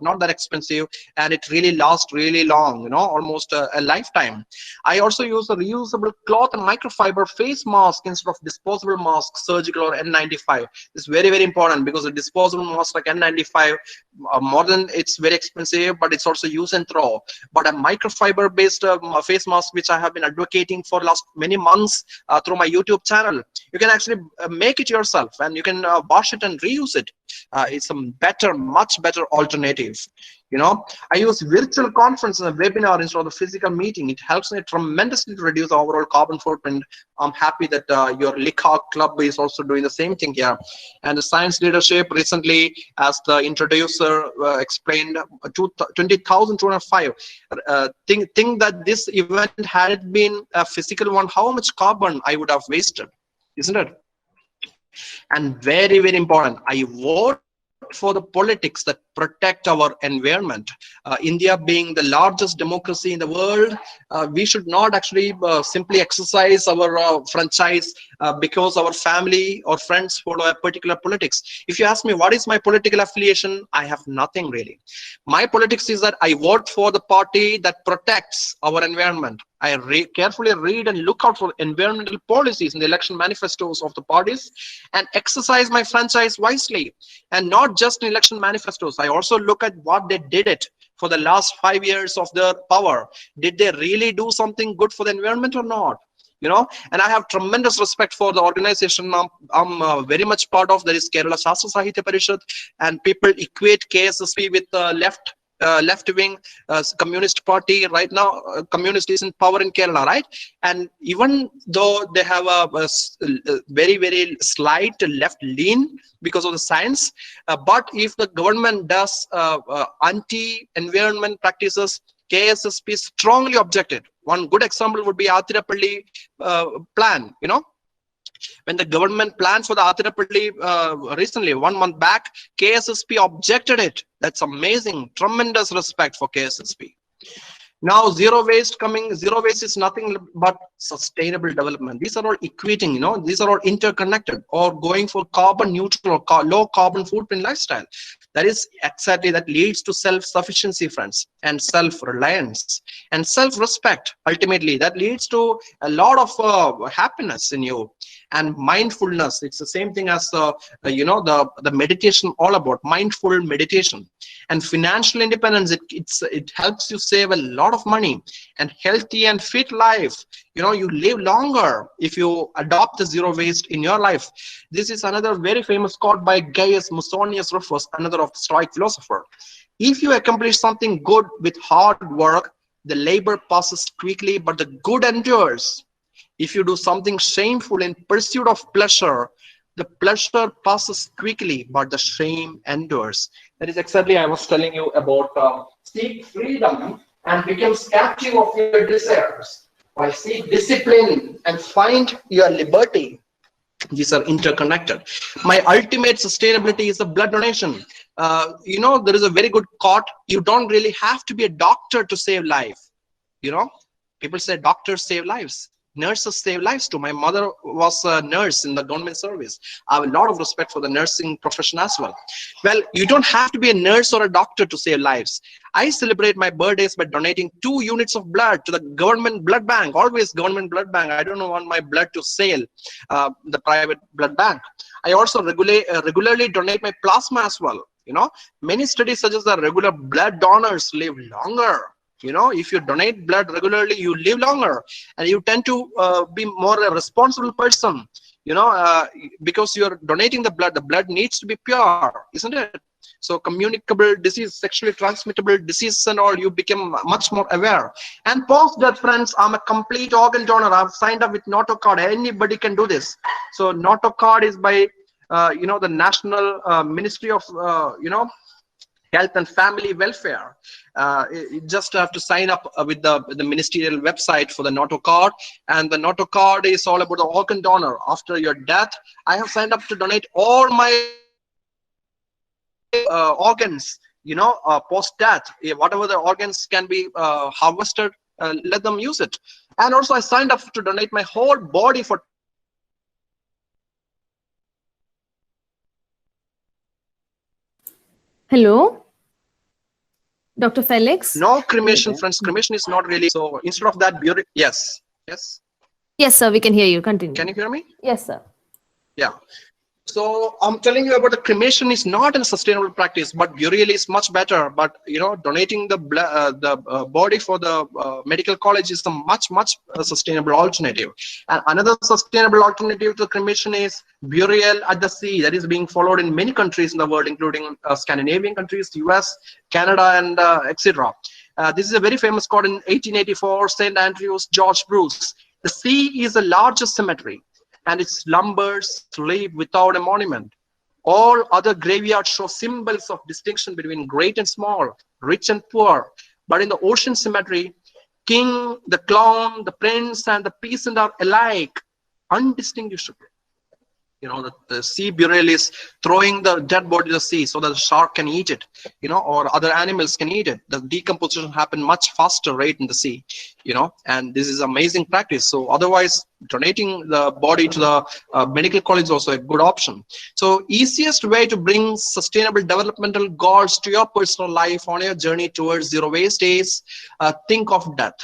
not that expensive, and it really lasts really long, almost a lifetime. I also use a reusable cloth and microfiber face mask instead of disposable mask, surgical or N95. It's very important, because a disposable mask like N95, more than it's very expensive, but it's also use and throw. But a microfiber based face mask, which I have been advocating for last many months through my YouTube channel, you can actually make it yourself, and you can wash it and reuse it. It's a much better alternative. I use virtual conference and a webinar instead of the physical meeting. It helps me tremendously to reduce the overall carbon footprint. I'm happy that your Likha club is also doing the same thing here. And the science leadership recently, as the introducer explained, 20,205. Think that this event, had it been a physical one, how much carbon I would have wasted, isn't it? And very important, I vote for the politics that protect our environment. India being the largest democracy in the world, we should not actually simply exercise our franchise because our family or friends follow a particular politics. If you ask me what is my political affiliation, I have nothing really. My politics is that I vote for the party that protects our environment. I carefully read and look out for environmental policies in the election manifestos of the parties and exercise my franchise wisely. And not just in election manifestos, I also look at what they did it for the last 5 years of their power. Did they really do something good for the environment or not? you know. And I have tremendous respect for the organization I'm very much part of, that is Kerala Shastra Sahitya Parishad. And people equate KSSP with left-wing communist party. Right now, communist is in power in Kerala, right? And even though they have a very, very slight left lean because of the science, but if the government does anti-environment practices, KSSP strongly objected. One good example would be Athirapalli plan, you know. When the government planned for the Athirapalli recently, 1 month back, KSSP objected it. That's amazing. Tremendous respect for KSSP. Now, zero waste is nothing but sustainable development. These are all equating, you know, these are all interconnected, or going for carbon neutral or low carbon footprint lifestyle. That is exactly, that leads to self-sufficiency, friends, and self-reliance and self-respect. Ultimately, that leads to a lot of happiness in you. And mindfulness, it's the same thing as you know, the meditation, all about mindful meditation. And financial independence, it helps you save a lot of money. And healthy and fit life, you know, you live longer if you adopt the zero waste in your life. This is another very famous quote by Gaius Musonius Rufus, another of the Stoic philosopher. If you accomplish something good with hard work, the labor passes quickly, but the good endures. If you do something shameful in pursuit of pleasure, the pleasure passes quickly, but the shame endures. That is exactly I was telling you about. Seek freedom and become captive of your desires. While seek discipline and find your liberty. These are interconnected. My ultimate sustainability is the blood donation. You know, there is a very good quote: you don't really have to be a doctor to save life. You know, people say doctors save lives. Nurses save lives too. My mother was a nurse in the government service. I have a lot of respect for the nursing profession as well. Well, you don't have to be a nurse or a doctor to save lives. I celebrate my birthdays by donating 2 units of blood to the government blood bank. Always government blood bank. I don't want my blood to sell the private blood bank. I also regularly donate my plasma as well. You know, many studies suggest that regular blood donors live longer. You know, if you donate blood regularly, you live longer, and you tend to be more a responsible person, you know, because you're donating the blood needs to be pure, isn't it? So communicable disease, sexually transmittable disease and all, you become much more aware. And post-death, friends, I'm a complete organ donor. I've signed up with NotoCard. Anybody can do this. So NotoCard is by, you know, the National Ministry of, you know, Health and Family Welfare. You just have to sign up with the ministerial website for the NotoCard, and the NotoCard is all about the organ donor. After your death, I have signed up to donate all my organs, you know, post-death. Whatever the organs can be harvested, let them use it. And also I signed up to donate my whole body for Hello, Dr. Felix? no cremation, friends. Cremation is not really, so instead of that, yes. Yes, sir, we can hear you. Continue. Can you hear me? Yes, sir. Yeah. So I'm telling you about the cremation is not a sustainable practice, but burial is much better. But you know, donating the body for the medical college is a much sustainable alternative. And another sustainable alternative to cremation is burial at the sea. That is being followed in many countries in the world, including Scandinavian countries, US, Canada, and etc. This is a very famous quote in 1884, St. Andrews, George Bruce. The sea is the largest cemetery, and its slumbers sleep without a monument. All other graveyards show symbols of distinction between great and small, rich and poor. But in the ocean cemetery, king, the clown, the prince, and the peasant are alike, undistinguishable. You know, the sea burial is throwing the dead body to the sea so that the shark can eat it, you know, or other animals can eat it. The decomposition happen much faster rate in the sea, you know, and this is amazing practice. So otherwise, donating the body to the medical college is also a good option. So easiest way to bring sustainable developmental goals to your personal life on your journey towards zero waste is think of death.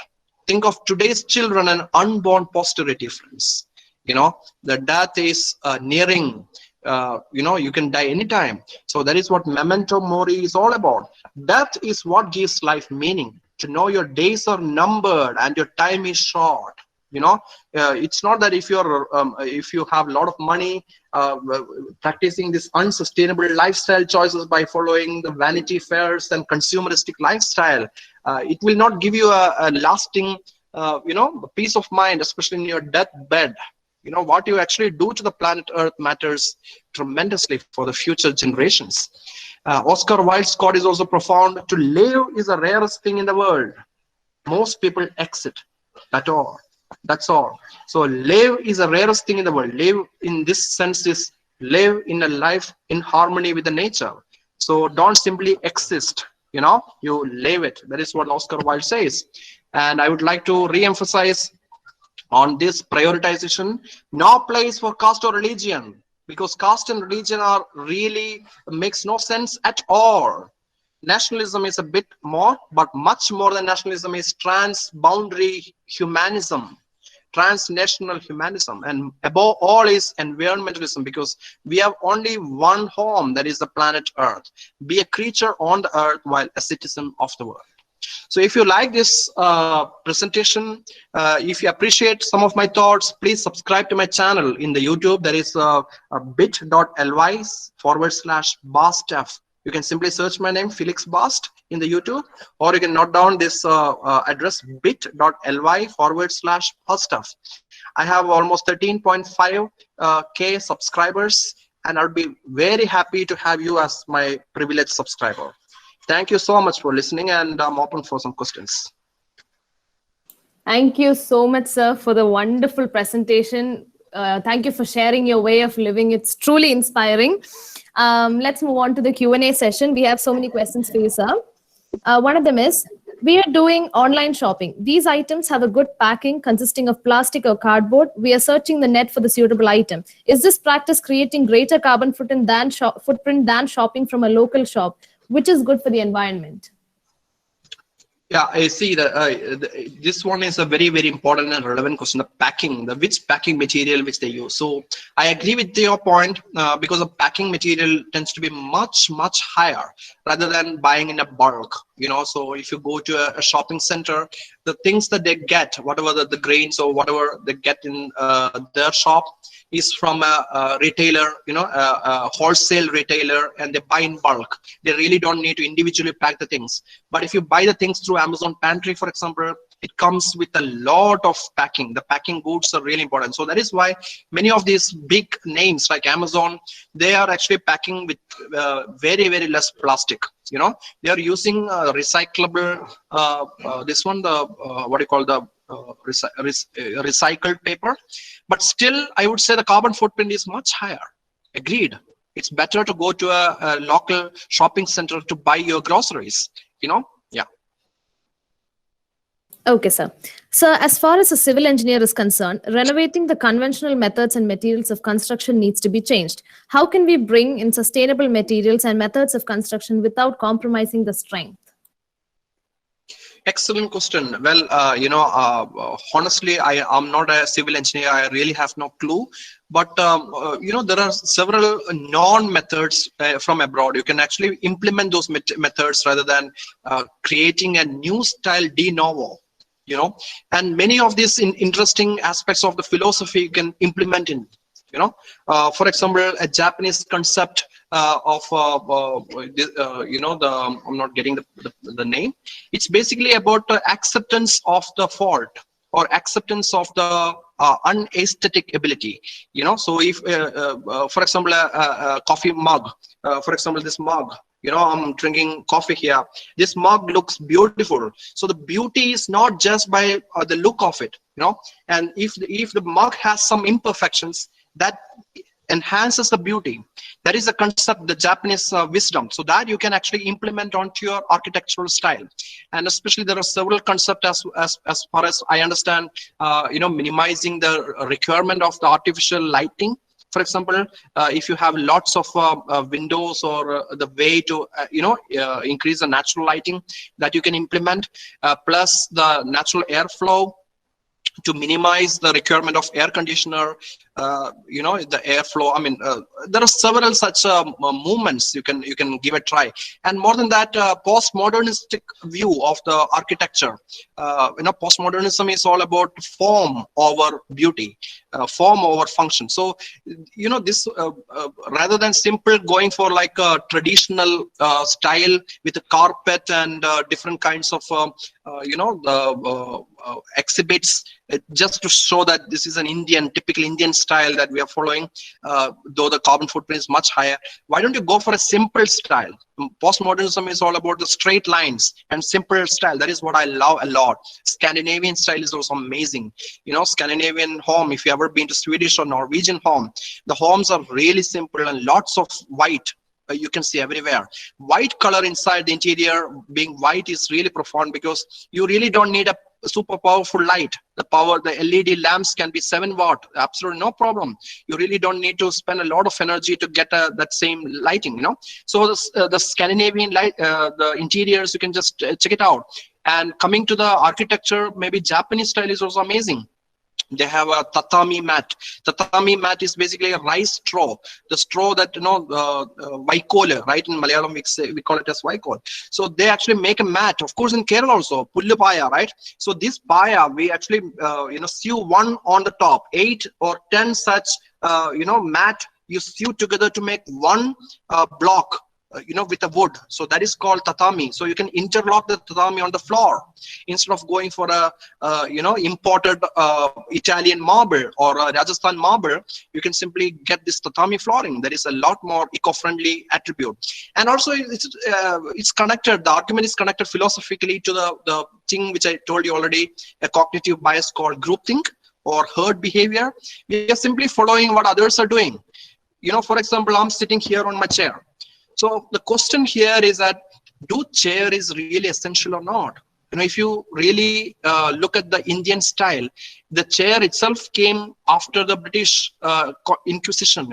Think of today's children and unborn posterity, friends. You know, the death is nearing. You know, you can die anytime. So that is what memento mori is all about. Death is what gives life meaning. To know your days are numbered and your time is short. It's not that if you have a lot of money, practicing this unsustainable lifestyle choices by following the Vanity Fairs and consumeristic lifestyle, it will not give you a lasting peace of mind, especially in your deathbed. What you actually do to the planet Earth matters tremendously for the future generations. Oscar Wilde's quote is also profound: to live is the rarest thing in the world. Most people exit. That's all. So live is the rarest thing in the world. Live in this sense is live in a life in harmony with the nature. So don't simply exist, you live it. That is what Oscar Wilde says. And I would like to re-emphasize on this prioritization: no place for caste or religion, because caste and religion are really makes no sense at all. Nationalism is a bit more, but much more than nationalism is transboundary humanism, transnational humanism, and above all is environmentalism, because we have only one home, that is the planet Earth. Be a creature on the earth while a citizen of the world. So if you like this presentation, if you appreciate some of my thoughts, please subscribe to my channel in the YouTube. There is bit.ly/Bastaf. You can simply search my name, Felix Bast, in the YouTube, or you can note down this address, bit.ly/Bastaf. I have almost 13.5K subscribers, and I'll be very happy to have you as my privileged subscriber. Thank you so much for listening, and I'm open for some questions. Thank you so much, sir, for the wonderful presentation. Thank you for sharing your way of living. It's truly inspiring. Let's move on to the Q&A session. We have so many questions for you, sir. One of them is, we are doing online shopping. These items have a good packing consisting of plastic or cardboard. We are searching the net for the suitable item. Is this practice creating greater carbon footprint than shopping from a local shop, which is good for the environment? Yeah, I see that this one is a very, very important and relevant question. The packing, which packing material which they use. So I agree with your point, because the packing material tends to be much, much higher rather than buying in a bulk. So if you go to a shopping center, the things that they get, whatever the grains or whatever they get in their shop, is from a retailer, a wholesale retailer, and they buy in bulk. They really don't need to individually pack the things. But if you buy the things through Amazon Pantry, for example, it comes with a lot of packing. The packing goods are really important. So that is why many of these big names like Amazon, they are actually packing with very, very less plastic. They are using recyclable, this one, the what do you call the recycled paper. But still, I would say the carbon footprint is much higher. Agreed. It's better to go to a local shopping center to buy your groceries. Yeah. Okay, sir. So as far as a civil engineer is concerned, renovating the conventional methods and materials of construction needs to be changed. How can we bring in sustainable materials and methods of construction without compromising the strength? Excellent question. Well, honestly, I'm not a civil engineer. I really have no clue. But, there are several non-methods from abroad. You can actually implement those methods rather than creating a new style de novo. And many of these interesting aspects of the philosophy you can implement in, for example, a Japanese concept of I'm not getting the name. It's basically about acceptance of the fault or acceptance of the unaesthetic ability. So if for example a coffee mug, for example this mug, I'm drinking coffee here, this mug looks beautiful. So the beauty is not just by the look of it, and if the mug has some imperfections, that enhances the beauty. That is the concept, the Japanese wisdom, so that you can actually implement onto your architectural style. And especially there are several concepts as far as I understand, minimizing the requirement of the artificial lighting. For example, if you have lots of windows or the way to increase the natural lighting that you can implement, plus the natural airflow. to minimize the requirement of air conditioner, the airflow. I mean, there are several such movements you can give a try. And more than that, postmodernistic view of the architecture. Postmodernism is all about form over beauty, form over function. So, this rather than simple going for like a traditional style with a carpet and different kinds of exhibits, just to show that this is an typical Indian style that we are following, though the carbon footprint is much higher. Why don't you go for a simple style? Postmodernism is all about the straight lines and simple style. That is what I love a lot. Scandinavian style is also amazing. Scandinavian home, if you ever been to Swedish or Norwegian home, the homes are really simple and lots of white. You can see everywhere. White color inside the interior, being white, is really profound because you really don't need a super powerful light. The LED lamps can be 7 watt, absolutely no problem. You really don't need to spend a lot of energy to get that same lighting, So the Scandinavian light, the interiors, you can just check it out. And coming to the architecture, maybe Japanese style is also amazing. They have a tatami mat. Tatami mat is basically a rice straw, the straw that vaikole, right? In Malayalam we call it as vaikole. So they actually make a mat. Of course, in Kerala also pullu paya, right? So this paya we actually sew one on the top, 8 or 10 such mat you sew together to make one block. With a wood. So that is called tatami. So you can interlock the tatami on the floor instead of going for a imported Italian marble or a Rajasthan marble. You can simply get this tatami flooring. That is a lot more eco-friendly attribute. And also it's connected. The argument is connected philosophically to the thing which I told you already, a cognitive bias called groupthink or herd behavior. We are simply following what others are doing. For example, I'm sitting here on my chair. So the question here is that, do chair is really essential or not? If you really look at the Indian style, the chair itself came after the British Inquisition,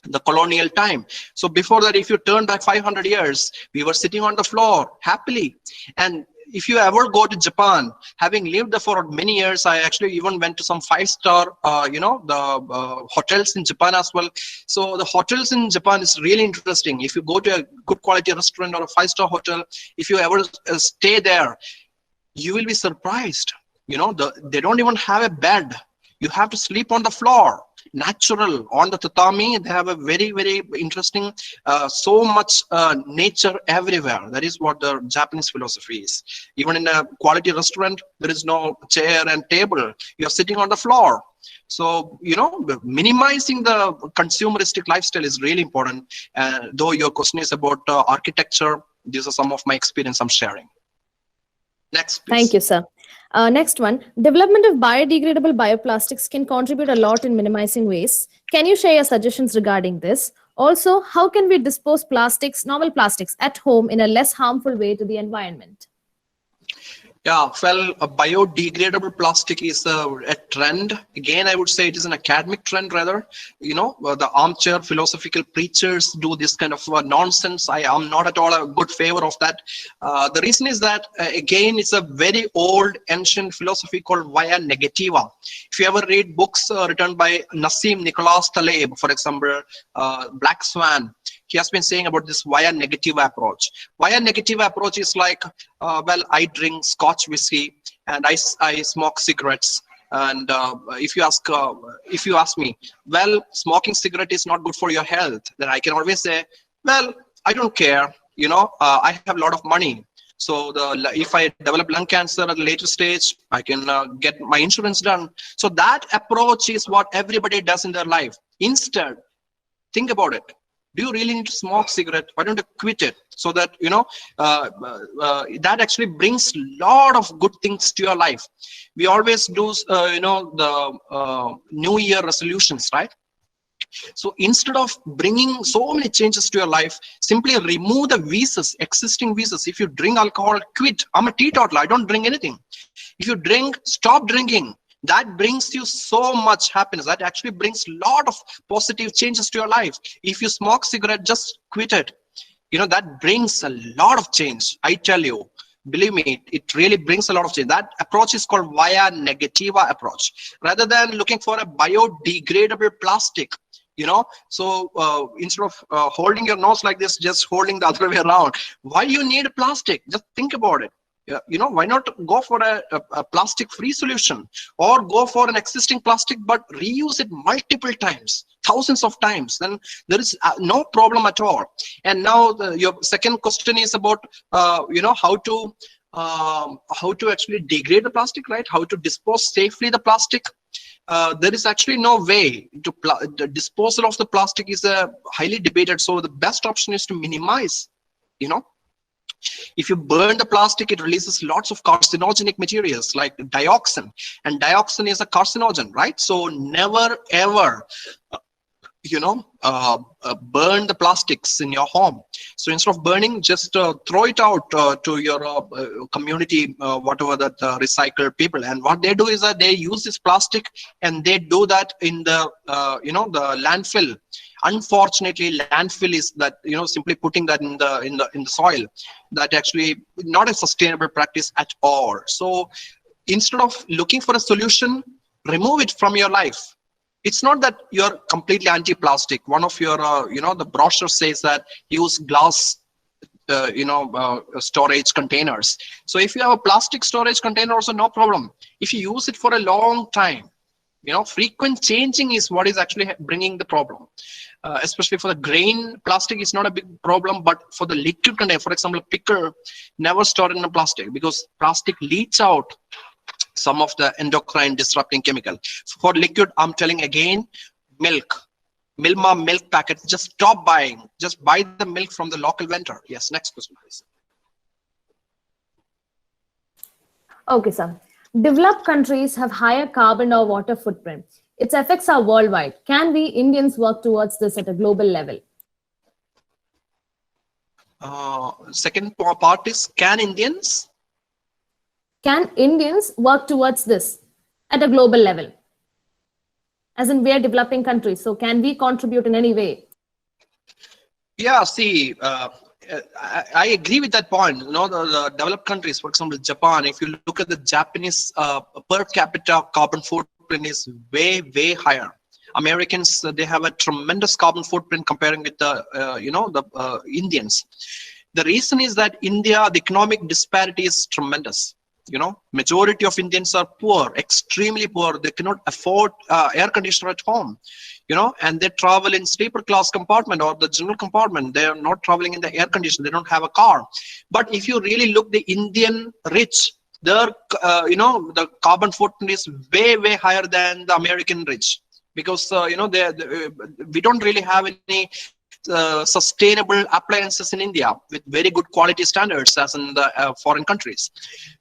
the colonial time. So before that, if you turn back 500 years, we were sitting on the floor happily. And if you ever go to Japan, having lived there for many years, I actually even went to some 5-star, hotels in Japan as well. So the hotels in Japan is really interesting. If you go to a good quality restaurant or a 5-star hotel, if you ever stay there, you will be surprised. They don't even have a bed. You have to sleep on the floor. Natural on the tatami. They have a very, very interesting, so much nature everywhere. That is what the Japanese philosophy is. Even in a quality restaurant, there is no chair and table. You're sitting on the floor. So, minimizing the consumeristic lifestyle is really important. Though your question is about architecture, these are some of my experience I'm sharing. Next, please. Thank you, sir. Next one, development of biodegradable bioplastics can contribute a lot in minimizing waste. Can you share your suggestions regarding this? Also, how can we dispose novel plastics at home in a less harmful way to the environment? Yeah, well, a biodegradable plastic is a trend. Again, I would say it is an academic trend rather. The armchair philosophical preachers do this kind of nonsense. I am not at all a good favor of that. The reason is that, again, it's a very old, ancient philosophy called via negativa. If you ever read books written by Nassim Nicholas Taleb, for example, Black Swan, he has been saying about this via negative approach. Via negative approach is like, I drink Scotch whiskey and I smoke cigarettes. And if you ask me, well, smoking cigarette is not good for your health, then I can always say, well, I don't care. I have a lot of money. So if I develop lung cancer at a later stage, I can get my insurance done. So that approach is what everybody does in their life. Instead, think about it. Do you really need to smoke cigarette? Why don't you quit it? So that, that actually brings a lot of good things to your life. We always do, the New Year resolutions, right? So instead of bringing so many changes to your life, simply remove the vices, existing vices. If you drink alcohol, quit. I'm a teetotaler. I don't drink anything. If you drink, stop drinking. That brings you so much happiness. That actually brings a lot of positive changes to your life. If you smoke cigarette, just quit it. That brings a lot of change. I tell you, believe me, it really brings a lot of change. That approach is called via negativa approach, rather than looking for a biodegradable plastic. So instead of holding your nose like this, just holding the other way around. Why you need plastic? Just think about it. Why not go for a plastic free solution, or go for an existing plastic but reuse it multiple times, thousands of times? Then there is no problem at all. And now your second question is about how to actually degrade the plastic, right? How to dispose safely the plastic. There is actually no way to the disposal of the plastic is highly debated. So the best option is to minimize. If you burn the plastic, it releases lots of carcinogenic materials like dioxin, and dioxin is a carcinogen, right? So never ever burn the plastics in your home. So instead of burning, just throw it out to your community, whatever that recycle people. And what they do is that they use this plastic and they do that in the the landfill. Unfortunately, landfill is that simply putting that in the soil. That actually not a sustainable practice at all. So instead of looking for a solution, remove it from your life. It's not that you're completely anti-plastic. One of your the brochure says that use glass storage containers. So if you have a plastic storage container also, no problem. If you use it for a long time, frequent changing is what is actually bringing the problem. Especially for the grain, plastic is not a big problem, but for the liquid container, for example, pickle, never store in a plastic, because plastic leaches out some of the endocrine disrupting chemical. For liquid, I'm telling again, milk, Milma milk packets, just stop buying. Just buy the milk from the local vendor. Yes, next question, please. Okay, sir. Developed countries have higher carbon or water footprint. Its effects are worldwide. Can we Indians work towards this at a global level? Second part is, can Indians work towards this at a global level? As in, we are developing countries, so can we contribute in any way? Yeah, see, I agree with that point. The developed countries, for example, Japan, if you look at the Japanese per capita carbon footprint is way, way higher. Americans, they have a tremendous carbon footprint comparing with the Indians. The reason is that India, the economic disparity is tremendous. Majority of Indians are poor, extremely poor. They cannot afford air conditioner at home, and they travel in sleeper class compartment or the general compartment. They are not traveling in the air conditioner. They don't have a car. But if you really look, the Indian rich, their the carbon footprint is way, way higher than the American rich, because we don't really have any sustainable appliances in India with very good quality standards as in the foreign countries.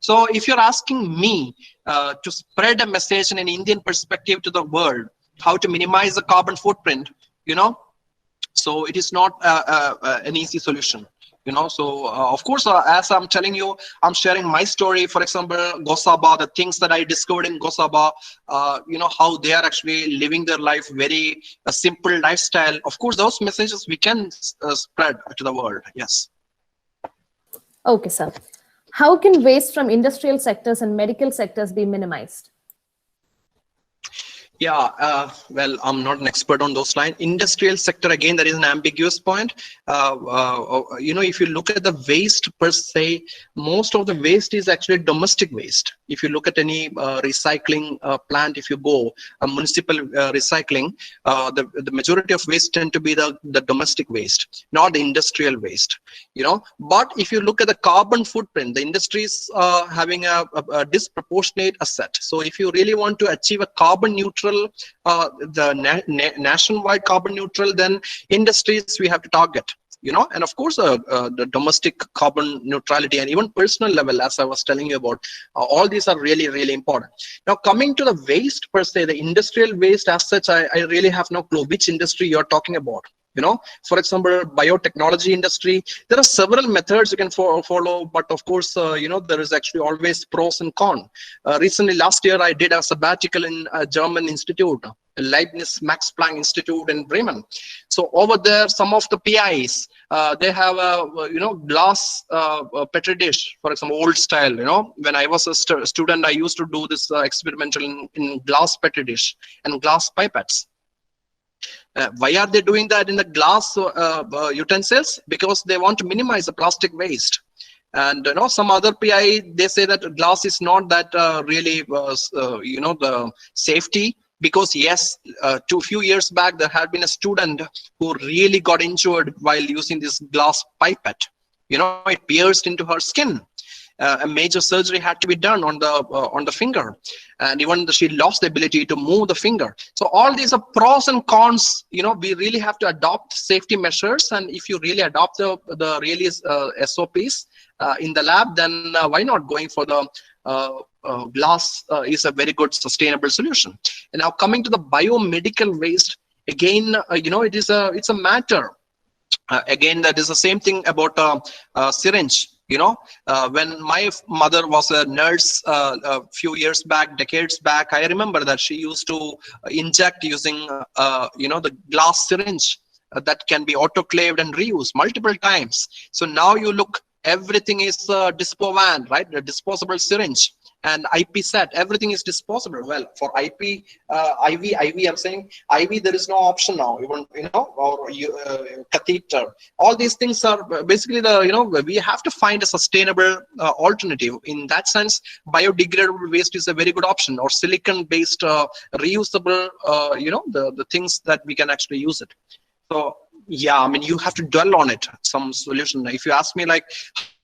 So if you're asking me to spread a message in an Indian perspective to the world, how to minimize the carbon footprint, so it is not an easy solution. So of course, as I'm telling you, I'm sharing my story. For example, Gosaba, the things that I discovered in Gosaba, how they are actually living their life, very simple lifestyle. Of course, those messages we can spread to the world. Yes. Okay, sir. How can waste from industrial sectors and medical sectors be minimized? Yeah, well, I'm not an expert on those lines. Industrial sector, again, that is an ambiguous point. If you look at the waste per se, most of the waste is actually domestic waste. If you look at any recycling plant, if you go municipal recycling, the majority of waste tend to be the domestic waste, not the industrial waste. But if you look at the carbon footprint, the industry is having a disproportionate asset. So if you really want to achieve a carbon neutral, nationwide carbon neutral, then industries we have to target, and of course the domestic carbon neutrality and even personal level, as I was telling you about, all these are really, really important. Now coming to the waste per se, the industrial waste as such, I really have no clue which industry you're talking about. For example, biotechnology industry, there are several methods you can follow, but of course, there is actually always pros and cons. Recently, last year, I did a sabbatical in a German institute, Leibniz Max Planck Institute in Bremen. So over there, some of the PIs, they have a glass petri dish, for example, old style. When I was a student, I used to do this experimental in glass petri dish and glass pipettes. Why are they doing that in the glass utensils? Because they want to minimize the plastic waste. And some other PI, they say that glass is not that really the safety, because yes, few years back there had been a student who really got injured while using this glass pipette. It pierced into her skin. A major surgery had to be done on the finger, and even she lost the ability to move the finger. So all these are pros and cons. We really have to adopt safety measures, and if you really adopt the really SOPs in the lab, then why not going for the glass is a very good sustainable solution. And now coming to the biomedical waste, again, it's a matter. Again, that is the same thing about syringe. When my mother was a nurse a few years back, decades back, I remember that she used to inject using, the glass syringe that can be autoclaved and reused multiple times. So now you look, everything is dispovan, right? The disposable syringe. And IP set, everything is disposable. Well, for IV, I'm saying IV, there is no option now, even, or catheter. All these things are basically we have to find a sustainable alternative. In that sense, biodegradable waste is a very good option, or silicon-based reusable, the things that we can actually use it. So, yeah, I mean, you have to dwell on it, some solution. If you ask me, like,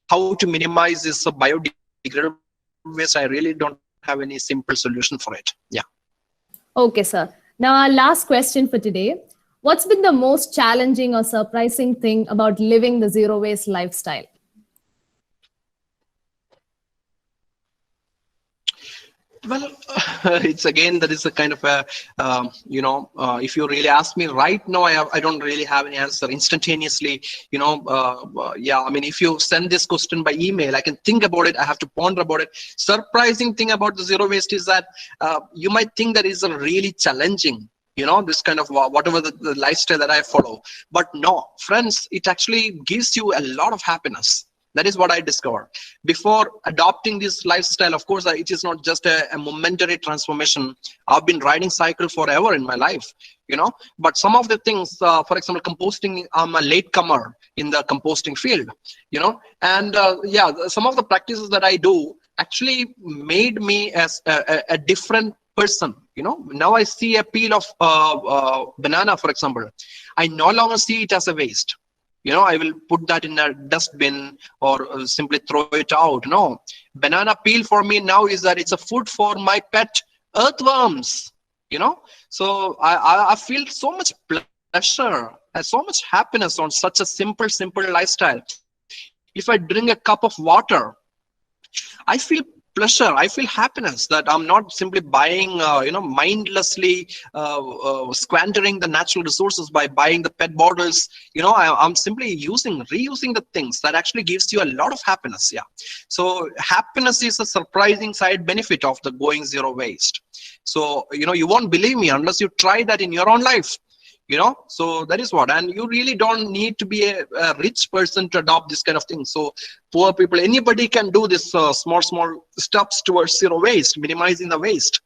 how to minimize this biodegradable waste, I really don't have any simple solution for it. Yeah. Okay, sir. Now, our last question for today. What's been the most challenging or surprising thing about living the zero waste lifestyle? Well, it's again, that is a kind of a, if you really ask me right now, I don't really have any answer instantaneously. Yeah, I mean, if you send this question by email, I can think about it. I have to ponder about it. Surprising thing about the zero waste is that you might think that is a really challenging, this kind of whatever the lifestyle that I follow. But no, friends, it actually gives you a lot of happiness. That is what I discovered. Before adopting this lifestyle, of course, it is not just a momentary transformation. I've been riding cycle forever in my life, But some of the things, for example, composting, I'm a latecomer in the composting field, And yeah, some of the practices that I do actually made me as a different person. Now I see a peel of banana, for example. I no longer see it as a waste. I will put that in a dustbin or simply throw it out. No, banana peel for me now is that it's a food for my pet earthworms, So I feel so much pleasure and so much happiness on such a simple lifestyle. If I drink a cup of water, I feel pleasure, I feel happiness that I'm not simply buying, mindlessly squandering the natural resources by buying the PET bottles. I'm simply reusing the things that actually gives you a lot of happiness. Yeah. So happiness is a surprising side benefit of the going zero waste. So, you won't believe me unless you try that in your own life. So that is what, and you really don't need to be a rich person to adopt this kind of thing. So poor people, anybody can do this small steps towards zero waste, minimizing the waste.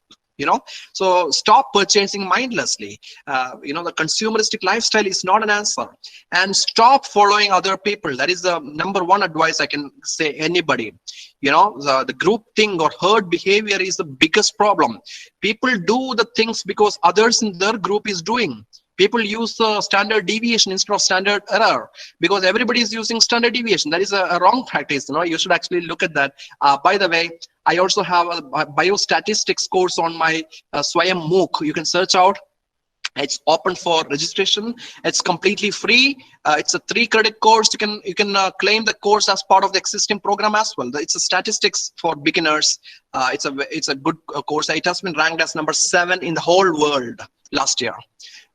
So stop purchasing mindlessly. The consumeristic lifestyle is not an answer, and stop following other people. That is the number one advice I can say anybody. The group thing or herd behavior is the biggest problem. People do the things because others in their group is doing. People use standard deviation instead of standard error because everybody is using standard deviation. That is a wrong practice. You should actually look at that. By the way, I also have a biostatistics course on my Swayam MOOC. You can search out. It's open for registration. It's completely free. It's a 3-credit course. You can claim the course as part of the existing program as well. It's a statistics for beginners. It's a good course. It has been ranked as number 7 in the whole world last year.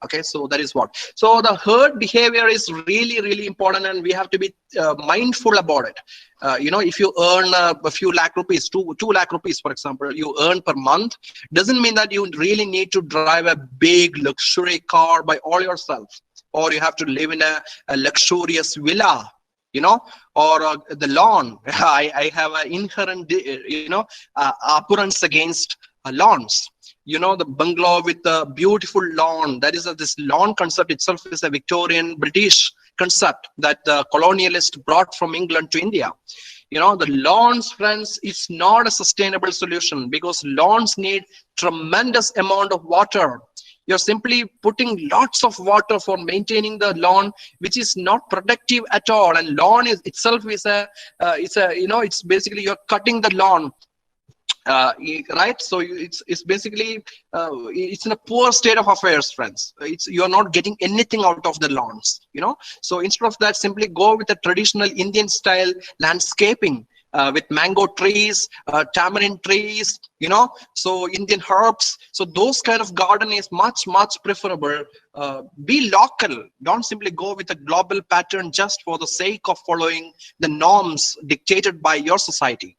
Okay, so that is what. So the herd behavior is really, really important, and we have to be mindful about it. If you earn a few lakh rupees, 2 lakh rupees, for example, you earn per month, doesn't mean that you really need to drive a big luxury car by all yourself, or you have to live in a luxurious villa, or the lawn. I have an inherent, abhorrence against lawns. The bungalow with the beautiful lawn. That is this lawn concept itself is a Victorian British concept that the colonialist brought from England to India. The lawns, friends, it's not a sustainable solution, because lawns need tremendous amount of water. You're simply putting lots of water for maintaining the lawn, which is not productive at all. And lawn is itself is it's basically you're cutting the lawn. Right, so it's basically it's in a poor state of affairs, friends. You're not getting anything out of the lawns. So instead of that, simply go with the traditional Indian style landscaping, with mango trees, tamarind trees, so Indian herbs. So those kind of garden is much preferable. Be local. Don't simply go with a global pattern just for the sake of following the norms dictated by your society.